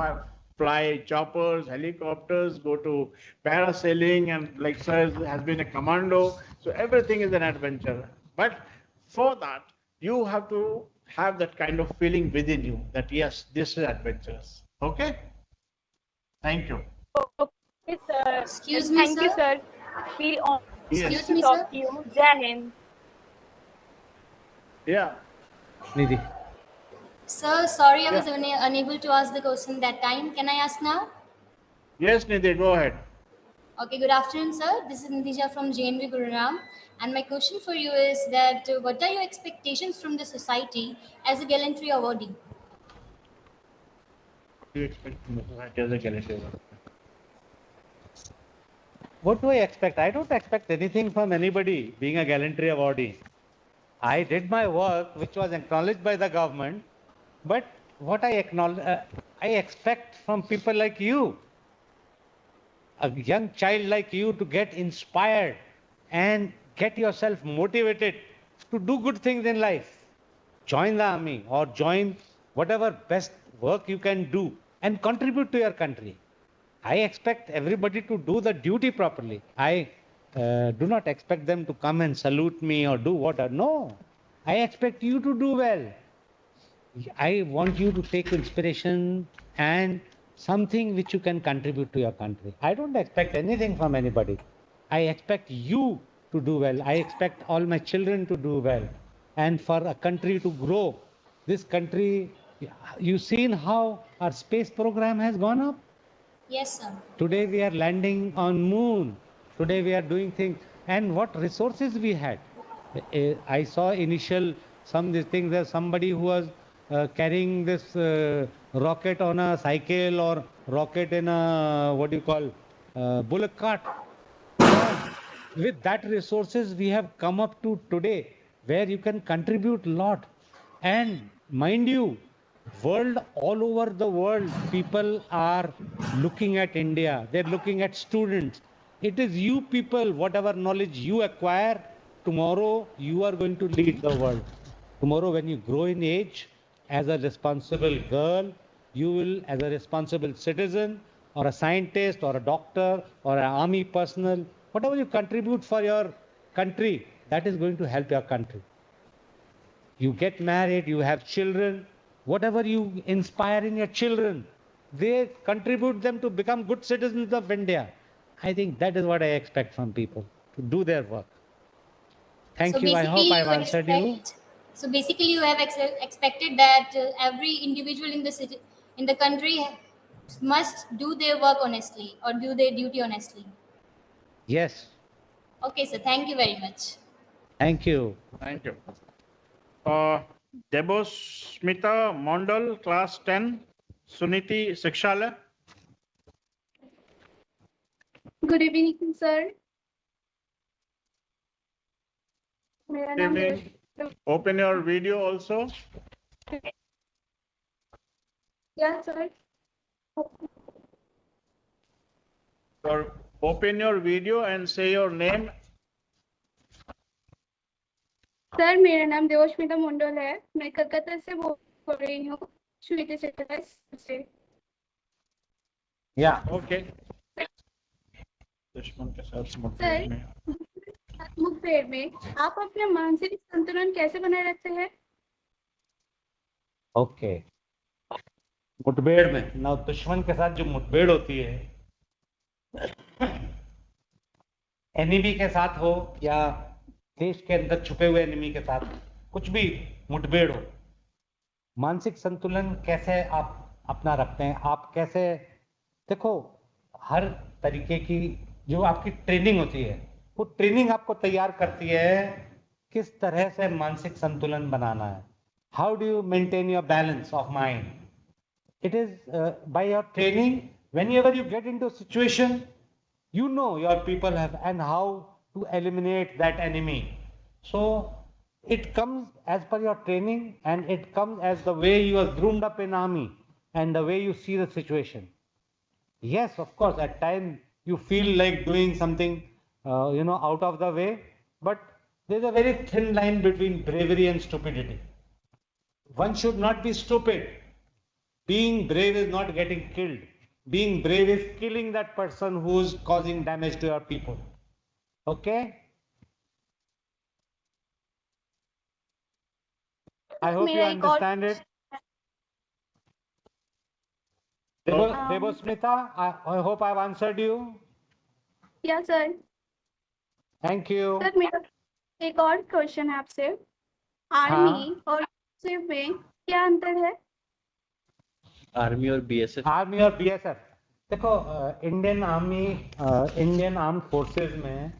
Speaker 10: fly choppers, helicopters, go to parasailing, and like sir has been a commando. So everything is an adventure. But for that, you have to have that kind of feeling within you that yes, this is adventurous. Okay? Thank you.
Speaker 8: Okay, sir.
Speaker 13: Excuse me,
Speaker 8: Thank you,
Speaker 13: sir.
Speaker 8: sir. Feel honored
Speaker 10: Yes.
Speaker 13: Excuse
Speaker 8: to
Speaker 13: me,
Speaker 8: talk
Speaker 13: sir.
Speaker 8: to you. Jai Hind.
Speaker 10: Yeah.
Speaker 11: Nidhi.
Speaker 13: Sir, sorry I
Speaker 10: Yeah.
Speaker 13: was unable to ask the question that time. Can I ask now?
Speaker 10: Yes, Nidhi, go ahead.
Speaker 13: Okay, good afternoon, sir. This is Nidija from JNV Gurugram. And my question for you is that what are your expectations from the society as a gallantry awardee?
Speaker 10: Do you expect from the society as a gallantry award?
Speaker 11: What do I expect? I don't expect anything from anybody being a gallantry awardee. I did my work, which was acknowledged by the government, but what I expect from people like you, a young child like you, to get inspired and get yourself motivated to do good things in life. Join the army or join whatever best work you can do and contribute to your country. I expect everybody to do the duty properly. I do not expect them to come and salute me or do what. No, I expect you to do well. I want you to take inspiration and something which you can contribute to your country. I don't expect anything from anybody. I expect you to do well. I expect all my children to do well. And for a country to grow, this country, you've seen how our space program has gone up.
Speaker 13: Yes, sir.
Speaker 11: Today we are landing on moon. Today we are doing things. And what resources we had. I saw initial some these things. There's somebody who was carrying this rocket on a cycle or rocket in a what do you call bullock cart. Now, with that resources we have come up to today, where you can contribute a lot. And mind you, world all over the world, people are looking at India. They're looking at students. It is you people, whatever knowledge you acquire, tomorrow you are going to lead the world. Tomorrow, when you grow in age, as a responsible girl, you will, as a responsible citizen, or a scientist, or a doctor, or an army personnel, whatever you contribute for your country, that is going to help your country. You get married, you have children, whatever you inspire in your children, they contribute them to become good citizens of India. I think that is what I expect from people, to do their work.
Speaker 13: So
Speaker 11: Thank you. I
Speaker 13: basically,
Speaker 11: hope I've
Speaker 13: you
Speaker 11: answered you.
Speaker 13: expect. So basically, you have expected that every individual in the city, in the country, must do their work honestly or do their duty honestly.
Speaker 11: Yes.
Speaker 13: Okay, sir. Thank you very much.
Speaker 11: Thank you.
Speaker 10: Thank you. Debosmita Mondal, class 10, Suniti Shikshala.
Speaker 20: Good evening, sir. मेरा
Speaker 10: Good
Speaker 20: नाम
Speaker 10: evening. Open your video also.
Speaker 3: Yes, sir.
Speaker 10: Or open your video and say your name.
Speaker 3: Sir मेरा नाम देवस्मिता मंडल है मैं कलकत्ता से बोल रही हूँ श्वेता सैटेलाइट से
Speaker 10: Yeah. Okay. दुश्मन के साथ मुठभेड़
Speaker 3: सर
Speaker 10: में
Speaker 3: मुठभेड़ में आप अपने मानसिक संतुलन कैसे बनाए रखते हैं
Speaker 11: ओके मुठभेड़ में ना दुश्मन के साथ जो मुठभेड़ होती है एनिमी के साथ हो या देश के अंदर छुपे हुए एनिमी के साथ कुछ भी मुठभेड़ हो मानसिक संतुलन कैसे आप अपना रखते हैं आप कैसे देखो हर तरीके की जो आपकी ट्रेनिंग होती है वो ट्रेनिंग आपको तैयार करती है किस तरह से मानसिक संतुलन बनाना है how do you maintain your balance of mind it is by your training whenever you get into a situation you know your people have and how to eliminate that enemy so it comes as per your training and it comes as the way you are groomed up in army and the way you see the situation yes of course at times you feel like doing something out of the way but there's a very thin line between bravery and stupidity one should not be stupid being brave is not getting killed. Being brave is killing that person who is causing damage to your people. Okay? I hope you understand it. Devasmita, I hope I've answered you.
Speaker 3: Yes, sir.
Speaker 11: Thank you.
Speaker 3: Sir मेरा एक और question है आपसे army और BSF में क्या अंतर है
Speaker 1: आर्मी और बीएसएफ
Speaker 11: आर्मी और बीएसएफ देखो Indian army Indian arm forces में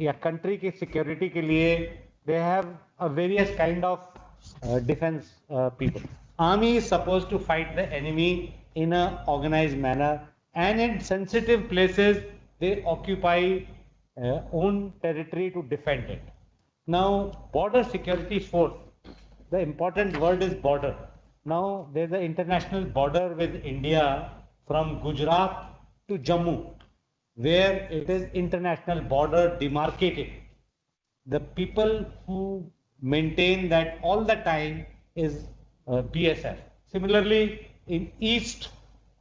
Speaker 11: या कंट्री की सिक्योरिटी के लिए they have a various kind of defence people army is suppose to fight the enemy in a organized manner and in sensitive places they occupy own territory to defend it now border security force the important word is border now there's an international border with India from Gujarat to Jammu where it is international border demarcated the people who maintain that all the time is BSF similarly in east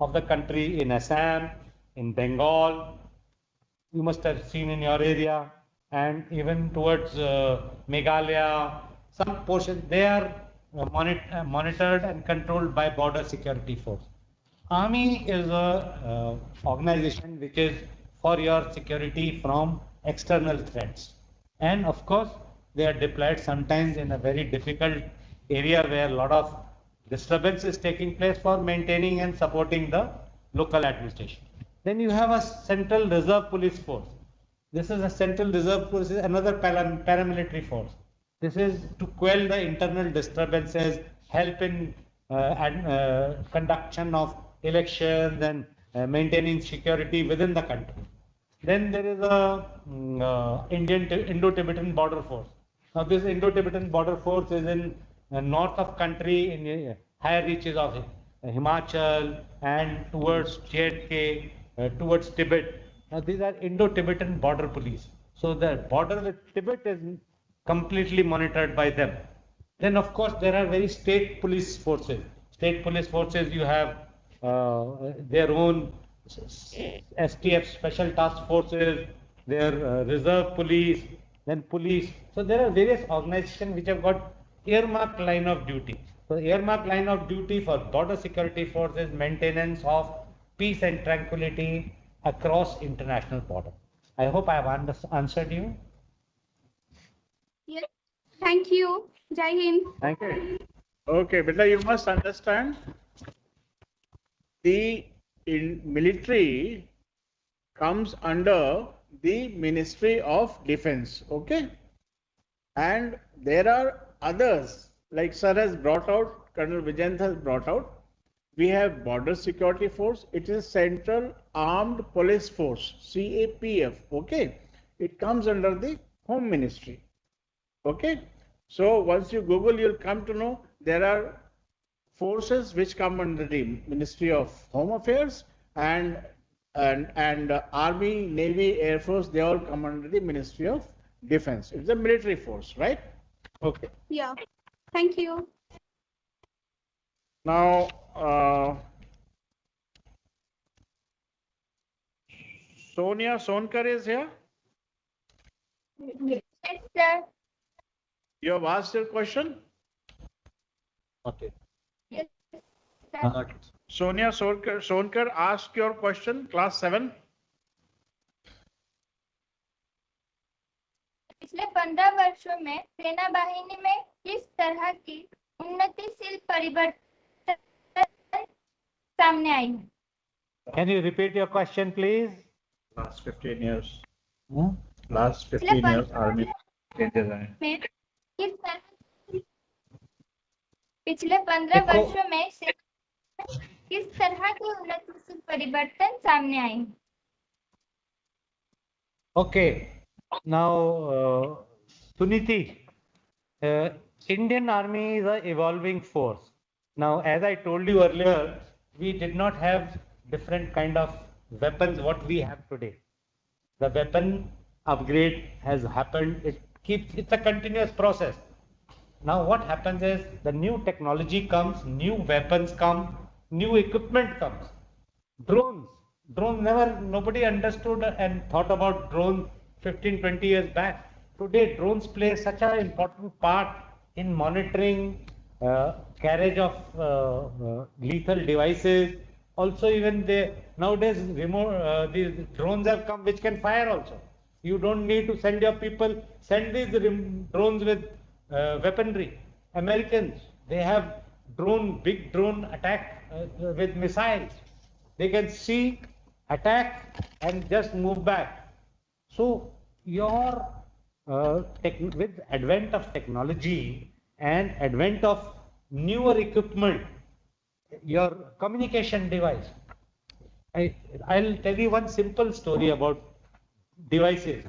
Speaker 11: of the country in Assam in Bengal you must have seen in your area and even towards Meghalaya some portions they are monitored and controlled by border security force army is a organization which is for your security from external threats and of course they are deployed sometimes in a very difficult area where a lot of disturbance is taking place for maintaining and supporting the local administration. Then you have a central reserve police force. This is a central reserve force, is another paramilitary force. This is to quell the internal disturbances, help in conduction of elections and maintaining security within the country. Then there is a Indo-Tibetan border force. Now this Indo-Tibetan border force is in north of country in higher reaches of Himachal and towards J&K, towards Tibet. Now these are Indo-Tibetan border police. So the border with Tibet is completely monitored by them. Then of course there are very state police forces. State police forces you have their own STF special task forces, their reserve police, then police. So there are various organizations which have got earmarked line of duty. So earmarked line of duty for border security forces maintenance of peace and tranquility across international border. I hope I have answered you.
Speaker 3: Yes. Thank you. Jai Hind.
Speaker 10: Thank you. Okay, Beta, you must understand the military comes under the Ministry of Defense. Okay. And there are others, like Sir has brought out, Colonel Vijayant has brought out. We have Border Security Force. It is Central Armed Police Force, CAPF. Okay. It comes under the Home Ministry. Okay. So once you Google, you'll come to know there are forces which come under the Ministry of Home Affairs, and Army, Navy, Air Force, they all come under the Ministry of Defense. It's a military force, right? Okay.
Speaker 15: Yeah. Thank you.
Speaker 10: Now, Sonia Sonkar is here.
Speaker 8: Yes, sir.
Speaker 10: You have asked your question?
Speaker 1: Okay.
Speaker 8: Yes, sir.
Speaker 1: Not
Speaker 10: Sonia Sonkar, ask your question, class 7.
Speaker 8: पिछले 15 वर्षों में सेना बाहिनी में किस तरह की उन्नतिशील परिवर्तन सामने आई है?
Speaker 11: Can you repeat your question, please?
Speaker 10: Last 15 years.
Speaker 11: Hmm?
Speaker 10: Last 15 years, Army changes हैं.
Speaker 8: में किस तरह पिछले 15 वर्षों में सेना में किस तरह के उन्नतिशील परिवर्तन सामने आए हैं?
Speaker 11: Okay. Now, Suniti, Indian Army is an evolving force. Now, as I told you earlier, we did not have different kind of weapons what we have today. The weapon upgrade has happened. It's a continuous process. Now, what happens is the new technology comes, new weapons come, new equipment comes. Drones nobody understood and thought about drones 15-20 years back. Today drones play such an important part in monitoring carriage of lethal devices. Also, even nowadays these drones have come which can fire also. You don't need to send your people, send these drones with weaponry. Americans, they have big drone attack with missiles. They can see, attack, and just move back. So your with advent of technology and advent of newer equipment, your communication device. I'll tell you one simple story about devices.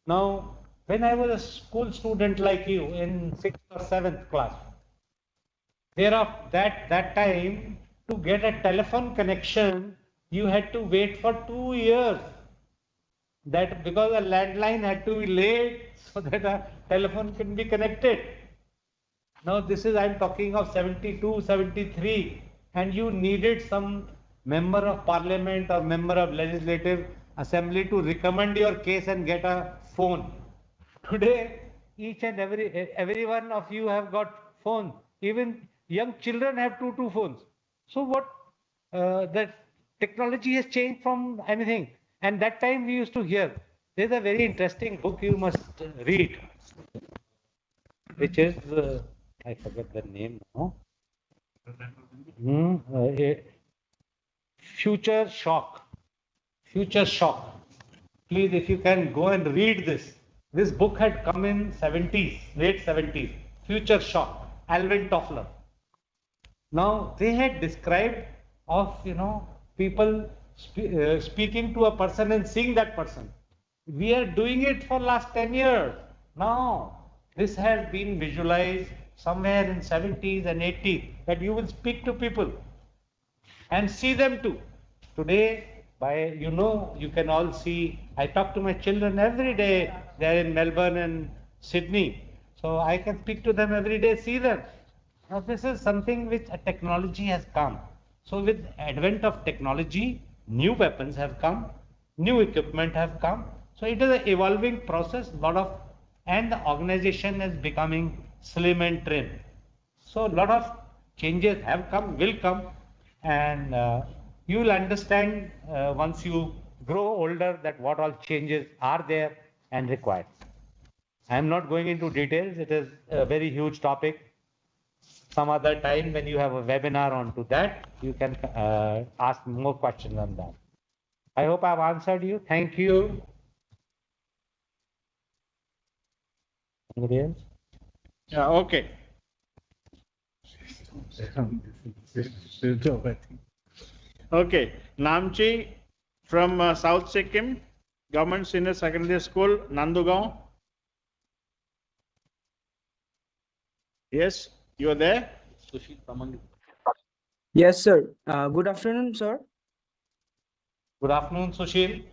Speaker 11: Now, when I was a school student like you in 6th or 7th class, that time, to get a telephone connection, you had to wait for 2 years. That because a landline had to be laid so that a telephone can be connected. Now I'm talking of 72, 73, and you needed some member of parliament or member of legislative assembly to recommend your case and get a phone. Today, each and every one of you have got phone. Even young children have two phones. So what the technology has changed from anything. And that time we used to hear. There's a very interesting book you must read, which is I forget the name now. Future Shock. Future Shock. Please, if you can go and read this. This book had come in 70s, late 70s. Future Shock, Alvin Toffler. Now they had described of people speaking to a person and seeing that person. We are doing it for last 10 years. Now this has been visualized somewhere in 70s and 80s that you will speak to people and see them too. Today, you can all see. I talk to my children every day. They're in Melbourne and Sydney, so I can speak to them every day, see them. Now this is something which a technology has come. So with advent of technology, new weapons have come, new equipment have come. So it is an evolving process. And the organization is becoming slim and trim. So a lot of changes have come, will come, and you will understand once you grow older that what all changes are there and required. I am not going into details. It is a very huge topic. Some other time when you have a webinar onto that, you can ask more questions on that. I hope I've answered you. Thank you. Anybody else?
Speaker 10: Yeah, okay. Okay, Namchi from South Sikkim, Government Senior Secondary School, Nandugaon. Yes, you're there?
Speaker 1: Sushil Tamang.
Speaker 20: Yes, sir. Good afternoon, sir.
Speaker 11: Good afternoon, Sushil.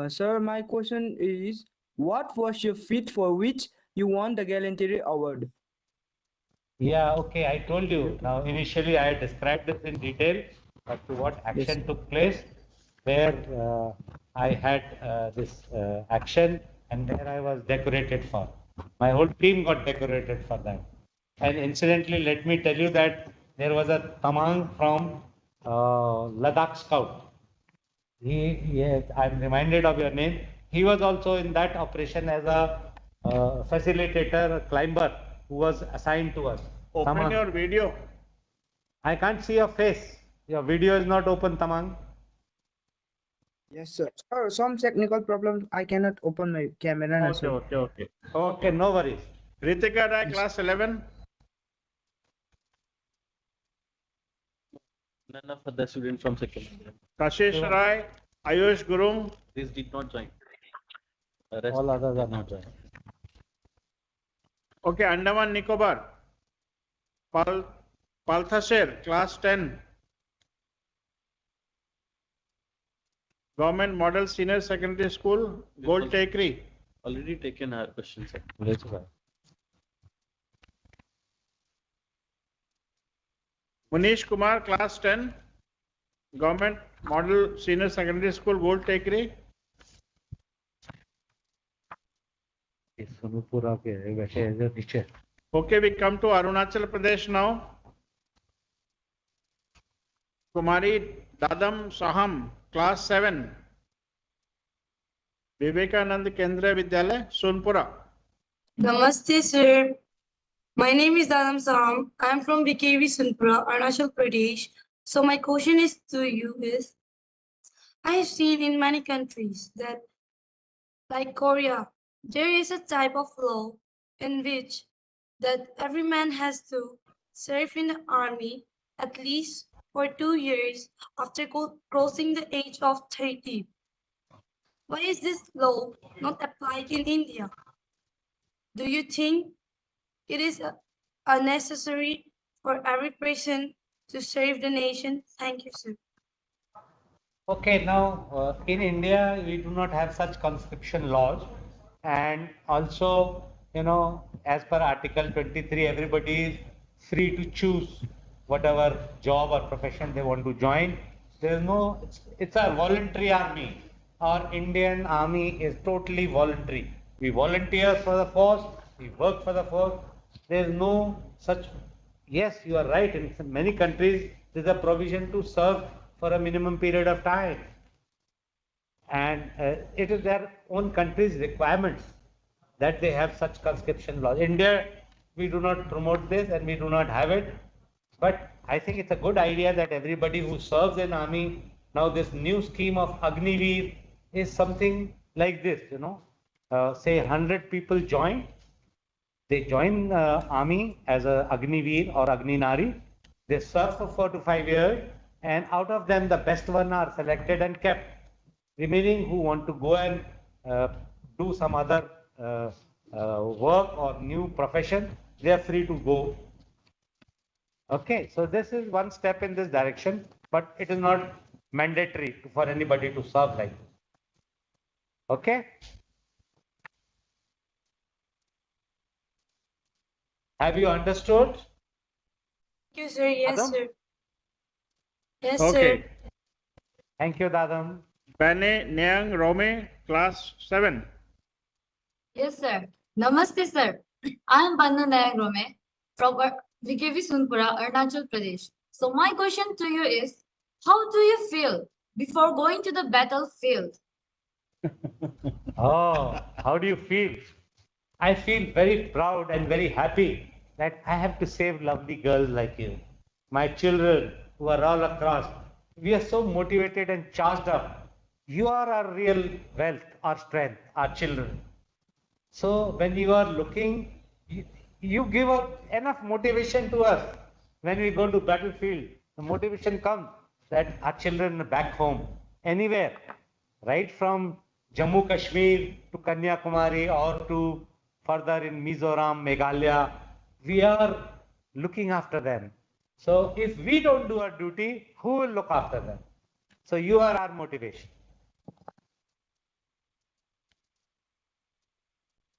Speaker 20: Sir, my question is, what was your feat for which you won the Gallantry Award?
Speaker 11: Yeah, okay, I told you. Now, initially, I described this in detail as to what
Speaker 20: Yes.
Speaker 11: action took place, where I had this action, and where I was decorated for. My whole team got decorated for that. And incidentally, let me tell you that there was a Tamang from Ladakh Scout. Yes, I'm reminded of your name. He was also in that operation as a facilitator, a climber who was assigned to us.
Speaker 10: Open
Speaker 11: Tamang.
Speaker 10: your video.
Speaker 11: I can't see your face. Your video is not open, Tamang.
Speaker 20: Yes, sir. Sir, some technical problems. I cannot open my camera.
Speaker 10: Okay,
Speaker 20: sir.
Speaker 10: okay.
Speaker 11: Okay, no worries.
Speaker 10: Ritika Rai, class 11.
Speaker 1: None of the students from second.
Speaker 10: Kashish Rai, Ayush Gurung.
Speaker 1: This did not join.
Speaker 11: All others are not joining.
Speaker 10: Okay, Andaman Nicobar. Palthasher, class 10. Government Model Senior Secondary School, Gold Takery.
Speaker 1: Already taken our questions.
Speaker 11: Let's go.
Speaker 10: Munish Kumar, class 10. Government Model Senior Secondary School, Gold Takery. Okay, we come to Arunachal Pradesh now. Kumari Dadam Saham, class 7. Vivekanand Kendra Vidyalaya, Sonpura.
Speaker 21: Namaste, sir. My name is Dadam Sam. I am from BKV Sunpura, Arunachal Pradesh. So my question is to you is, I have seen in many countries that, like Korea, there is a type of law in which that every man has to serve in the army at least for 2 years after crossing the age of 30. Why is this law not applied in India? Do you think it is unnecessary for every person to serve the nation? Thank you, sir.
Speaker 11: Okay, now in India, we do not have such conscription laws. And also, as per Article 23, everybody is free to choose whatever job or profession they want to join. There is no, it's a voluntary army. Our Indian army is totally voluntary. We volunteer for the force, we work for the force. There is no such, yes, you are right. In many countries, there is a provision to serve for a minimum period of time. And it is their own country's requirements that they have such conscription laws. India, we do not promote this and we do not have it. But I think it's a good idea that everybody who serves in army, now this new scheme of Agniveer is something like this, say 100 people join. They join army as a Agniveer or Agninari. They serve for 4 to 5 years, and out of them, the best one are selected and kept. Remaining who want to go and do some other work or new profession, they are free to go. Okay, so this is one step in this direction, but it is not mandatory for anybody to serve like this. Okay? Have you understood?
Speaker 21: Thank you, sir. Yes,
Speaker 11: Adam?
Speaker 21: sir. Yes,
Speaker 10: Okay.
Speaker 21: sir.
Speaker 11: Thank you, Dadam.
Speaker 10: Bane Nyang Rome, class 7.
Speaker 2: Yes, sir. Namaste, sir. I am Banna Nayak Rome from VKV Sunpura, Arunachal Pradesh. So my question to you is, how do you feel before going to the battlefield?
Speaker 11: Oh, how do you feel? I feel very proud and very happy that I have to save lovely girls like you. My children who are all across, we are so motivated and charged up. You are our real wealth, our strength, our children. So when you are looking, you give enough motivation to us. When we go to battlefield, the motivation comes that our children back home, anywhere, right from Jammu Kashmir to Kanyakumari or to further in Mizoram, Meghalaya, we are looking after them. So if we don't do our duty, who will look after them? So you are our motivation.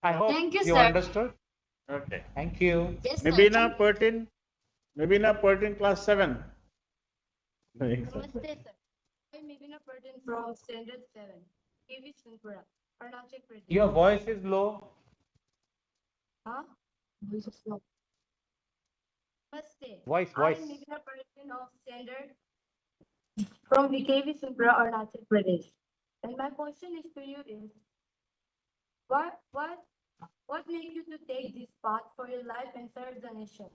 Speaker 11: I hope
Speaker 2: Thank you,
Speaker 11: you
Speaker 2: sir.
Speaker 11: understood.
Speaker 10: Okay.
Speaker 11: Thank you.
Speaker 2: Yes, sir.
Speaker 10: Nabina Pertin, class 7.
Speaker 21: Namaste, sir. I'm Mibina Pradhan from Standard 7, KV Sunpura, Arunachal Pradesh.
Speaker 11: Your voice is low.
Speaker 21: Huh? Voice is low. Namaste.
Speaker 11: Voice.
Speaker 21: I'm Mibina Pradhan of Standard from KV Sunpura, Arunachal Pradesh. And my question is to you is, what made you to take this path for your life and serve the nation?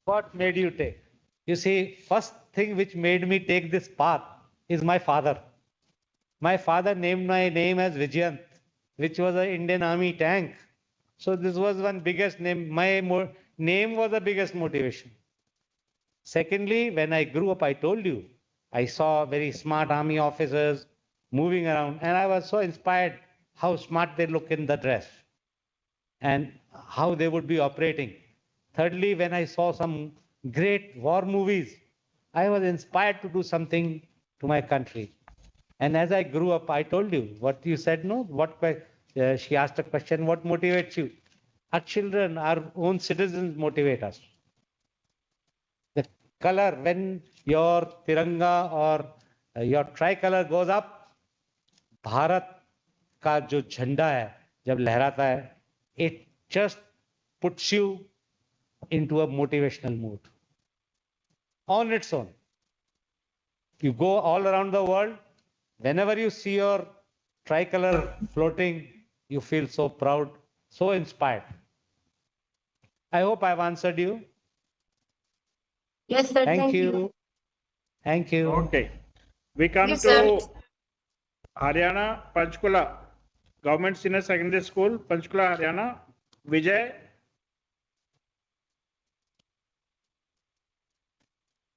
Speaker 11: What made you take? You see, first thing which made me take this path is my father. My father named my name as Vijayant, which was an Indian Army tank. So this was one biggest name. My name was the biggest motivation. Secondly, when I grew up, I told you, I saw very smart army officers moving around, and I was so inspired how smart they look in the dress and how they would be operating. Thirdly, when I saw some great war movies, I was inspired to do something to my country. And as I grew up, I told you what you said, no? She asked a question, what motivates you? Our children, our own citizens motivate us. The color, when your tiranga or your tricolor goes up, Bharat का जो झंडा है जब लहराता है, it just puts you into a motivational mood on its own. You go all around the world, whenever you see your tricolor floating, you feel so proud, so inspired. I hope I've answered you.
Speaker 21: Yes, sir.
Speaker 11: Thank you.
Speaker 21: you.
Speaker 11: Thank you.
Speaker 10: Okay. We come
Speaker 21: Yes,
Speaker 10: to
Speaker 21: sir.
Speaker 10: Haryana, Panchkula, Government Senior Secondary School, Panchkula, Haryana. Vijay.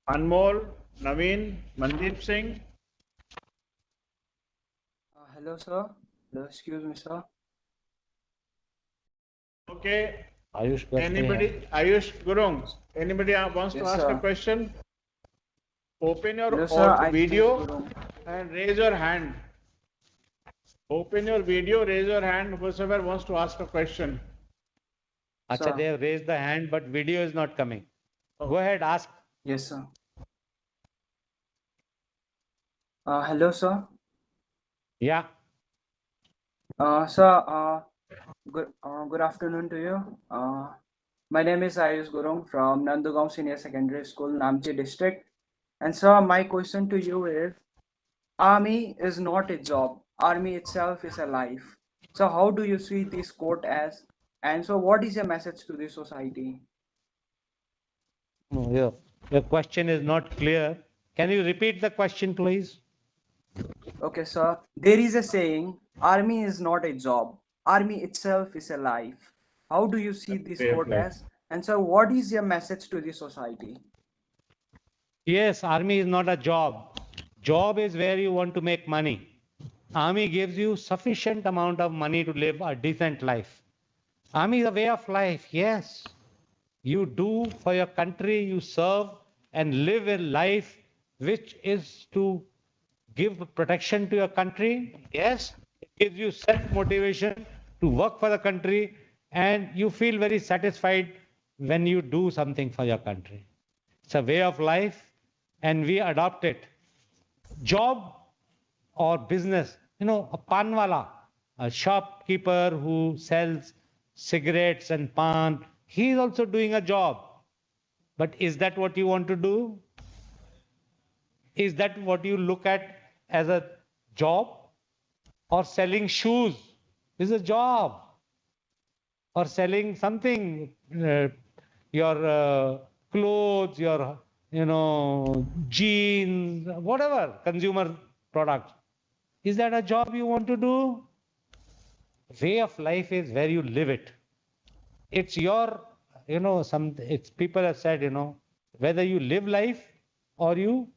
Speaker 10: Anmol, Naveen, Mandeep Singh.
Speaker 20: Hello, sir. Hello, excuse me, sir.
Speaker 10: Okay.
Speaker 11: Ayush,
Speaker 10: Ayush Gurung, anybody wants to
Speaker 20: Yes,
Speaker 10: ask
Speaker 20: sir.
Speaker 10: a question? Open your
Speaker 20: Hello, sir. I
Speaker 10: video
Speaker 20: Gurung.
Speaker 10: and raise your hand. Open your video, raise your hand, whoever wants to ask a question.
Speaker 11: Acha,
Speaker 20: Sir.
Speaker 11: they have raised the hand, but video is not coming. Go ahead, ask.
Speaker 20: Yes, sir. Hello, sir.
Speaker 11: Yeah.
Speaker 20: Sir, good afternoon to you. My name is Ayush Gurung from Nandugaon Senior Secondary School, Namche district. And sir, my question to you is, Army is not a job. Army itself is a life. So how do you see this quote as? And so what is your message to the society?
Speaker 11: No, your question is not clear. Can you repeat the question, please?
Speaker 20: Okay, sir. There is a saying, Army is not a job. Army itself is a life. How do you see this
Speaker 10: Way of
Speaker 20: quote
Speaker 10: life.
Speaker 20: as? And so what is your message to the society?
Speaker 11: Yes, army is not a job. Job is where you want to make money. Army gives you sufficient amount of money to live a decent life. Army is a way of life, yes. You do for your country, you serve and live a life which is to give protection to your country. Yes, it gives you self-motivation to work for the country, and you feel very satisfied when you do something for your country. It's a way of life, and we adopt it. Job or business, a panwala, a shopkeeper who sells cigarettes and pan, he is also doing a job. But is that what you want to do? Is that what you look at as a job? Or selling shoes is a job? Or selling something, your clothes, your jeans, whatever, consumer products. Is that a job you want to do? Way of life is where you live it. It's your, it's people have said, whether you live life or you,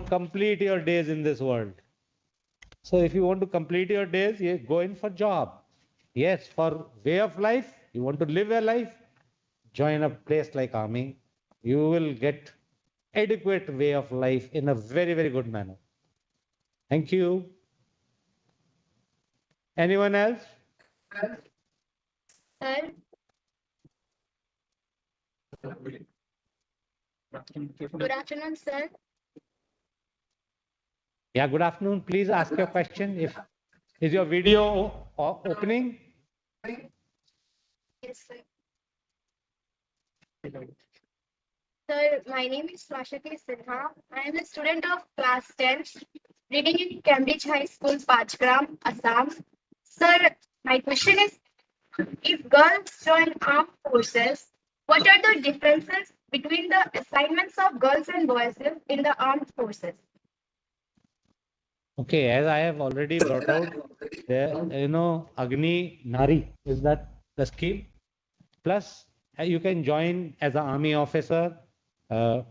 Speaker 11: complete your days in this world. So if you want to complete your days, you go in for job. Yes, for way of life, You want to live your life? Join a place like army. You will get adequate way of life in a very, very good manner. Thank you. Anyone else?
Speaker 17: Sir, good afternoon, sir.
Speaker 11: Yeah, good afternoon. Please ask your question. If is your video opening?
Speaker 17: Yes, sir. Sir, my name is Swashati Sinha. I am a student of class 10, reading in Cambridge High School, Pachgram, Assam. Sir, my question is, if girls join armed forces, what are the differences between the assignments of girls and boys in the armed forces?
Speaker 11: Okay, as I have already brought out, there, Agni Nari, is that the scheme? Plus, you can join as an army officer, uh,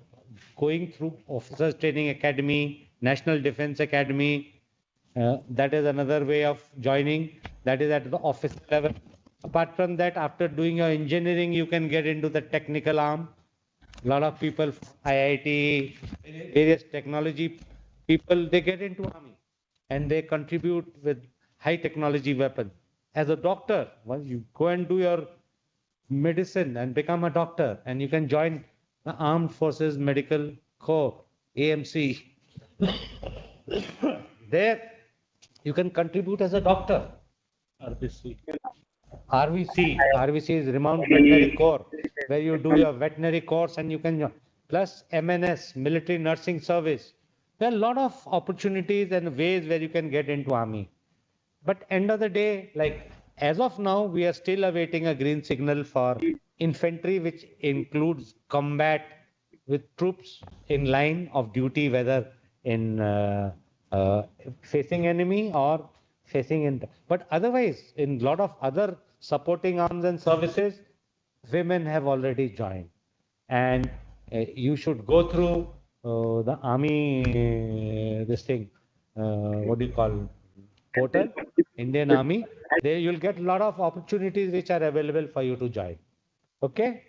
Speaker 11: going through Officers Training Academy, National Defense Academy. That is another way of joining. That is at the officer level. Apart from that, after doing your engineering, you can get into the technical arm. A lot of people, IIT, various technology people, they get into army and they contribute with high technology weapons. As a doctor, once you go and do your medicine and become a doctor, and you can join the Armed Forces Medical Corps, AMC. There, you can contribute as a doctor. RBC. RVC is Renowned Veterinary Corps, where you do your veterinary course and you can, plus MNS, Military Nursing Service. There are a lot of opportunities and ways where you can get into army. But end of the day, like as of now, we are still awaiting a green signal for infantry, which includes combat with troops in line of duty, whether in uh, facing enemy or facing in. But otherwise, in a lot of other supporting arms and services, women have already joined, and you should go through the army. This thing, what do you call? Portal, Indian Army, there you'll get a lot of opportunities which are available for you to join. Okay?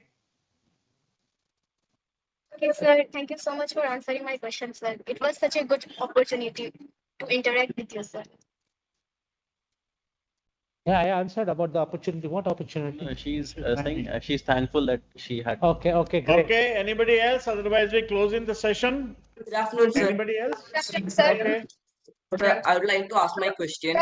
Speaker 17: Okay, sir. Thank you so much for answering my question, sir. It was such a good opportunity to interact with you, sir.
Speaker 11: Yeah, I answered about the opportunity. What opportunity?
Speaker 1: No, she's saying she's thankful that she had.
Speaker 11: Okay, okay, great.
Speaker 10: Okay, anybody else? Otherwise, we close in the session.
Speaker 9: Good afternoon, sir.
Speaker 10: Anybody else?
Speaker 9: Okay. Sir, I would like to ask my question.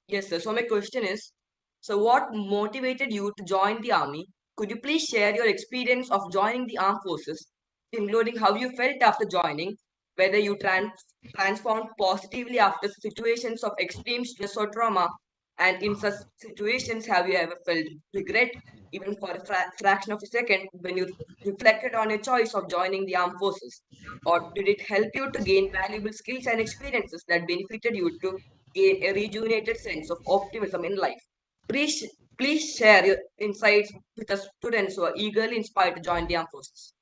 Speaker 9: Yes, sir. So my question is, so what motivated you to join the army? Could you please share your experience of joining the armed forces, including how you felt after joining, whether you transformed positively after situations of extreme stress or trauma, and in such situations, have you ever felt regret, even for a fraction of a second, when you reflected on your choice of joining the armed forces? Or did it help you to gain valuable skills and experiences that benefited you to gain a rejuvenated sense of optimism in life? Please, please share your insights with the students who are eagerly inspired to join the armed forces.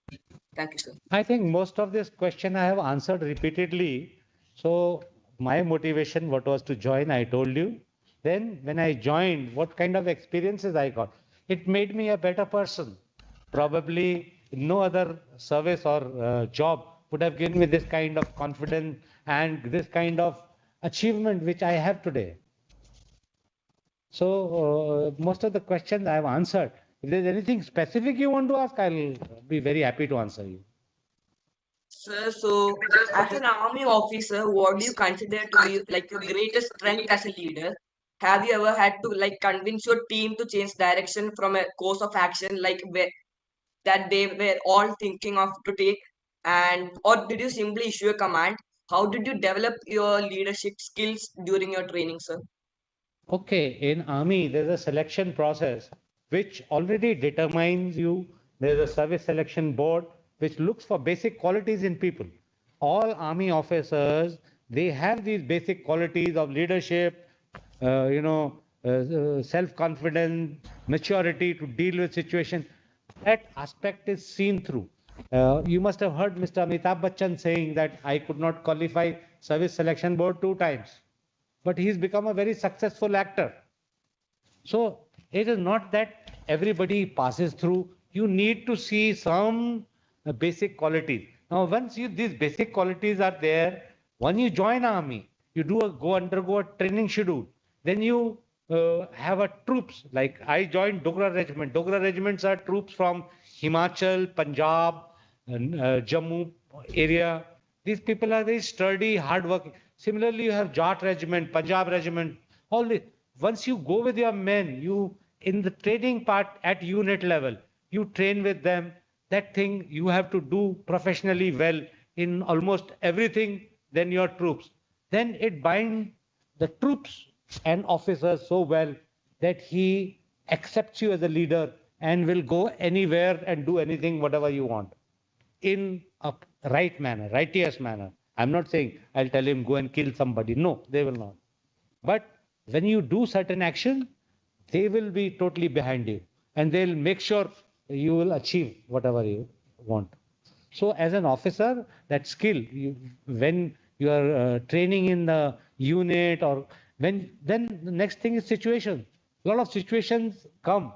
Speaker 9: Thank you, sir.
Speaker 11: I think most of this question I have answered repeatedly. So my motivation, what was to join, I told you. Then when I joined, what kind of experiences I got? It made me a better person. Probably no other service or job would have given me this kind of confidence and this kind of achievement which I have today. So most of the questions I have answered. If there's anything specific you want to ask, I'll be very happy to answer you.
Speaker 9: Sir, so as an army officer, what do you consider to be like your greatest strength as a leader? Have you ever had to like convince your team to change direction from a course of action like that they were all thinking of to take? And or did you simply issue a command? How did you develop your leadership skills during your training, sir?
Speaker 11: Okay, in army, there's a selection process which already determines you. There's a service selection board which looks for basic qualities in people. All army officers, they have these basic qualities of leadership, self-confidence, maturity to deal with situation. That aspect is seen through. You must have heard Mr. Amitabh Bachchan saying that I could not qualify service selection board 2 times, but he's become a very successful actor. So It is not that everybody passes through. You need to see some basic qualities. Now, once these basic qualities are there, when you join army, you go undergo a training schedule. Then you have a troops. Like I joined Dogra regiment. Dogra regiments are troops from Himachal, Punjab, Jammu area. These people are very sturdy, hardworking. Similarly, you have Jat regiment, Punjab regiment. All this. Once you go with your men, you in the training part at unit level, you train with them. That thing you have to do professionally well in almost everything than your troops. Then it binds the troops and officers so well that he accepts you as a leader and will go anywhere and do anything, whatever you want in a right manner, righteous manner. I'm not saying I'll tell him go and kill somebody. No, they will not. But when you do certain action, they will be totally behind you and they'll make sure you will achieve whatever you want. So as an officer, that skill, when you are training in the unit or then the next thing is situation. A lot of situations come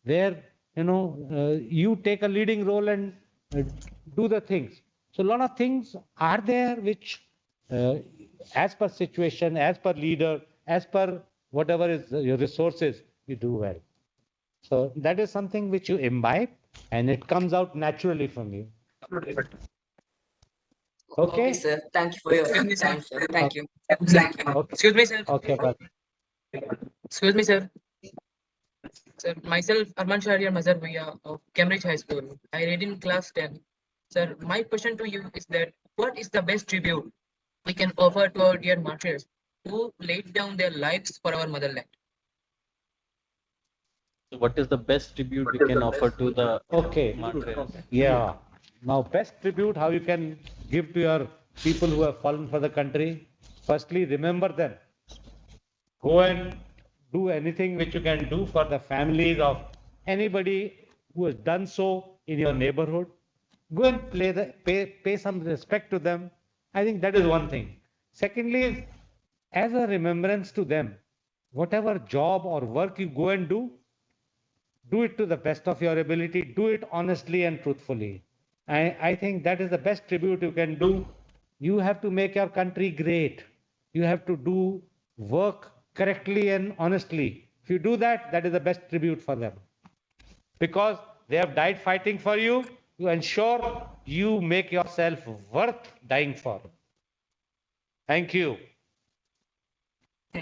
Speaker 11: where, you take a leading role and uh, do the things. So a lot of things are there which, as per situation, as per leader, as per whatever is your resources, you do well. So that is something which you imbibe and it comes out naturally from you. Okay,
Speaker 7: sir. Thank you for your
Speaker 16: Excuse me, sir.
Speaker 7: time, sir. Thank you.
Speaker 11: Okay.
Speaker 16: Excuse me, sir.
Speaker 11: Okay, but
Speaker 16: Excuse me, sir. Sir, myself, Arman Shahriar Mazhar Bhaiya of Cambridge High School. I read in class 10. Sir, my question to you is that what is the best tribute we can offer to our dear martyrs who laid down their lives for our motherland?
Speaker 1: So what is the best tribute we can offer to the
Speaker 11: okay,
Speaker 1: martyrs?
Speaker 11: yeah. Now, best tribute how you can give to your people who have fallen for the country. Firstly, remember them. Go and do anything which you can do for the families of anybody who has done so in your neighborhood. Go and pay some respect to them. I think that is one thing. Secondly, as a remembrance to them, whatever job or work you go and do it to the best of your ability, do it honestly and truthfully. I think that is the best tribute you can do. You have to make your country great. You have to do work correctly and honestly. If you do that, that is the best tribute for them. Because they have died fighting for you, you ensure you make yourself worth dying for. Thank you.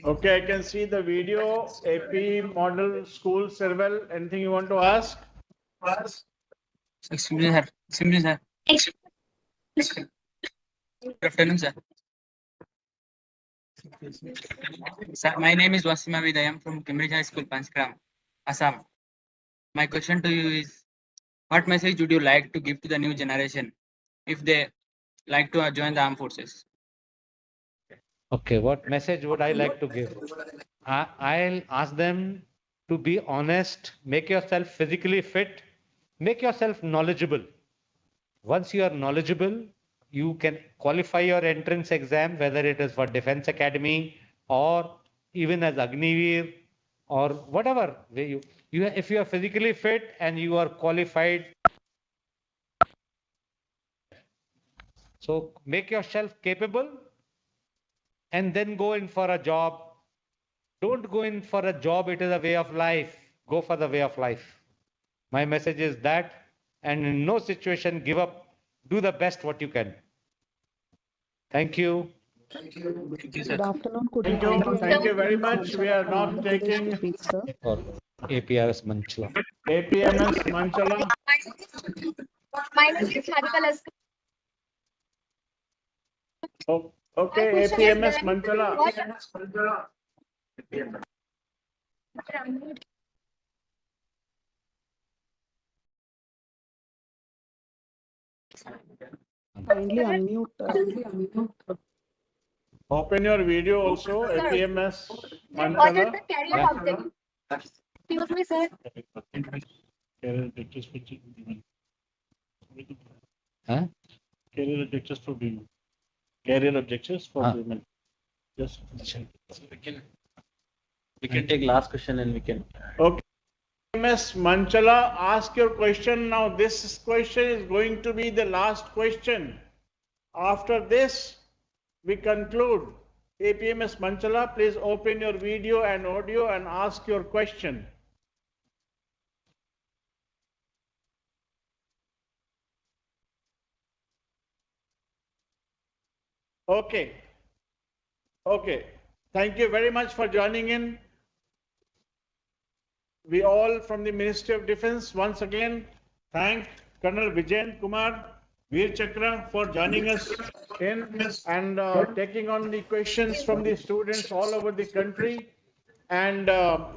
Speaker 10: Okay, I can see the video. AP Model School, Sirwell. Anything you want to ask?
Speaker 16: Excuse me, sir. Excuse me, sir. Good afternoon, sir. Sir, my name is Wasima Vid. I am from Cambridge High School, Panchgram, Assam. My question to you is, what message would you like to give to the new generation if they like to join the armed forces?
Speaker 11: Okay, what message would I like to give? I'll ask them to be honest, make yourself physically fit, make yourself knowledgeable. Once you are knowledgeable, you can qualify your entrance exam, whether it is for Defense Academy or even as Agniveer or whatever. If you are physically fit and you are qualified, so make yourself capable and then go in for a job. Don't go in for a job, it is a way of life. Go for the way of life. My message is that, and in no situation give up. Do the best what you can. Thank you.
Speaker 22: Good afternoon. Could you
Speaker 10: Thank you.
Speaker 22: kindly
Speaker 10: Thank you very
Speaker 22: introduce
Speaker 10: much. We
Speaker 22: Manchala
Speaker 10: are
Speaker 22: from
Speaker 10: now
Speaker 22: Andhra Pradesh to
Speaker 10: taking
Speaker 22: speak, sir?
Speaker 11: Or APRS Manchula.
Speaker 10: APMS Manchala.
Speaker 17: My name is Harika Laskar.
Speaker 10: Oh,
Speaker 17: My
Speaker 10: okay,
Speaker 17: question is
Speaker 10: APMS
Speaker 17: that
Speaker 10: Manchala.
Speaker 17: what
Speaker 22: Kindly unmute.
Speaker 10: Open your video also,
Speaker 17: sir,
Speaker 10: APMS
Speaker 17: what is
Speaker 10: Manchala.
Speaker 17: the career objective? Excuse me, sir.
Speaker 11: Huh?
Speaker 10: Career objectives for women. Career objectives for women. Just
Speaker 1: We can take last question and we can.
Speaker 10: Okay. Ms. Manchala, ask your question now. This question is going to be the last question. After this, we conclude. APMS Manchala, please open your video and audio and ask your question. Okay. Okay. Thank you very much for joining in. We all from the Ministry of Defense once again thank Colonel Vijayan Kumar Veer Chakra for joining us in and taking on the questions from the students all over the country and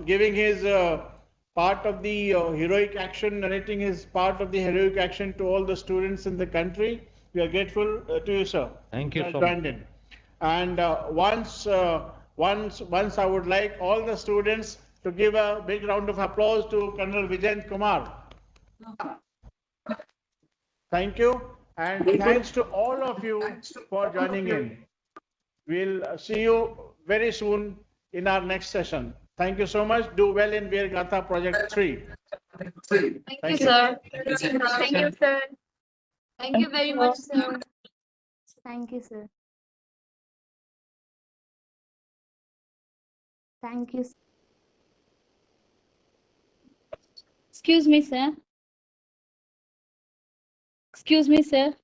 Speaker 10: giving his part of the heroic action, narrating his part of the heroic action to all the students in the country. We are grateful to you, sir.
Speaker 11: Thank you
Speaker 10: for
Speaker 11: so much.
Speaker 10: joined in. And once I would like all the students to give a big round of applause to Colonel Vijayan Kumar. Thank you, and thanks to all of you for joining in. We'll see you very soon in our next session. Thank you so much. Do well in VeerGatha Project 3.
Speaker 2: Thank you, sir.
Speaker 3: Thank you, sir.
Speaker 2: Thank you very much, sir.
Speaker 5: Thank you, sir. Thank you. Excuse me, sir. Excuse me, sir.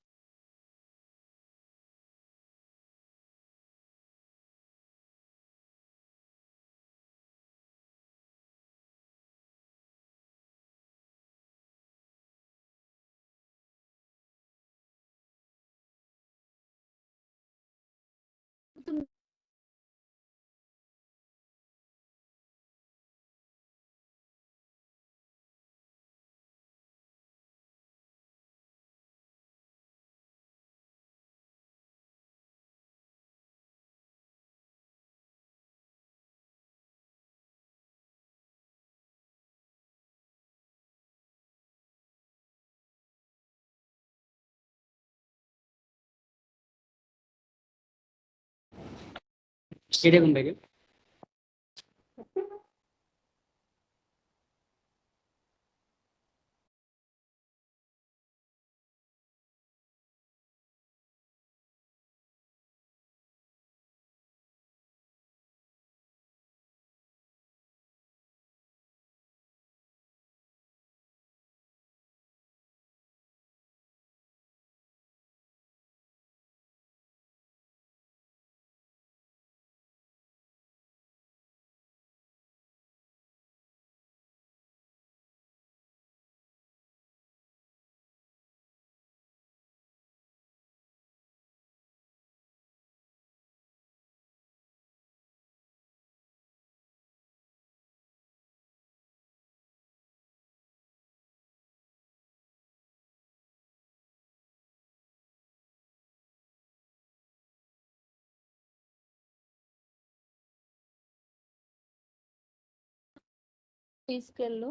Speaker 5: తీసుకెళ్ళు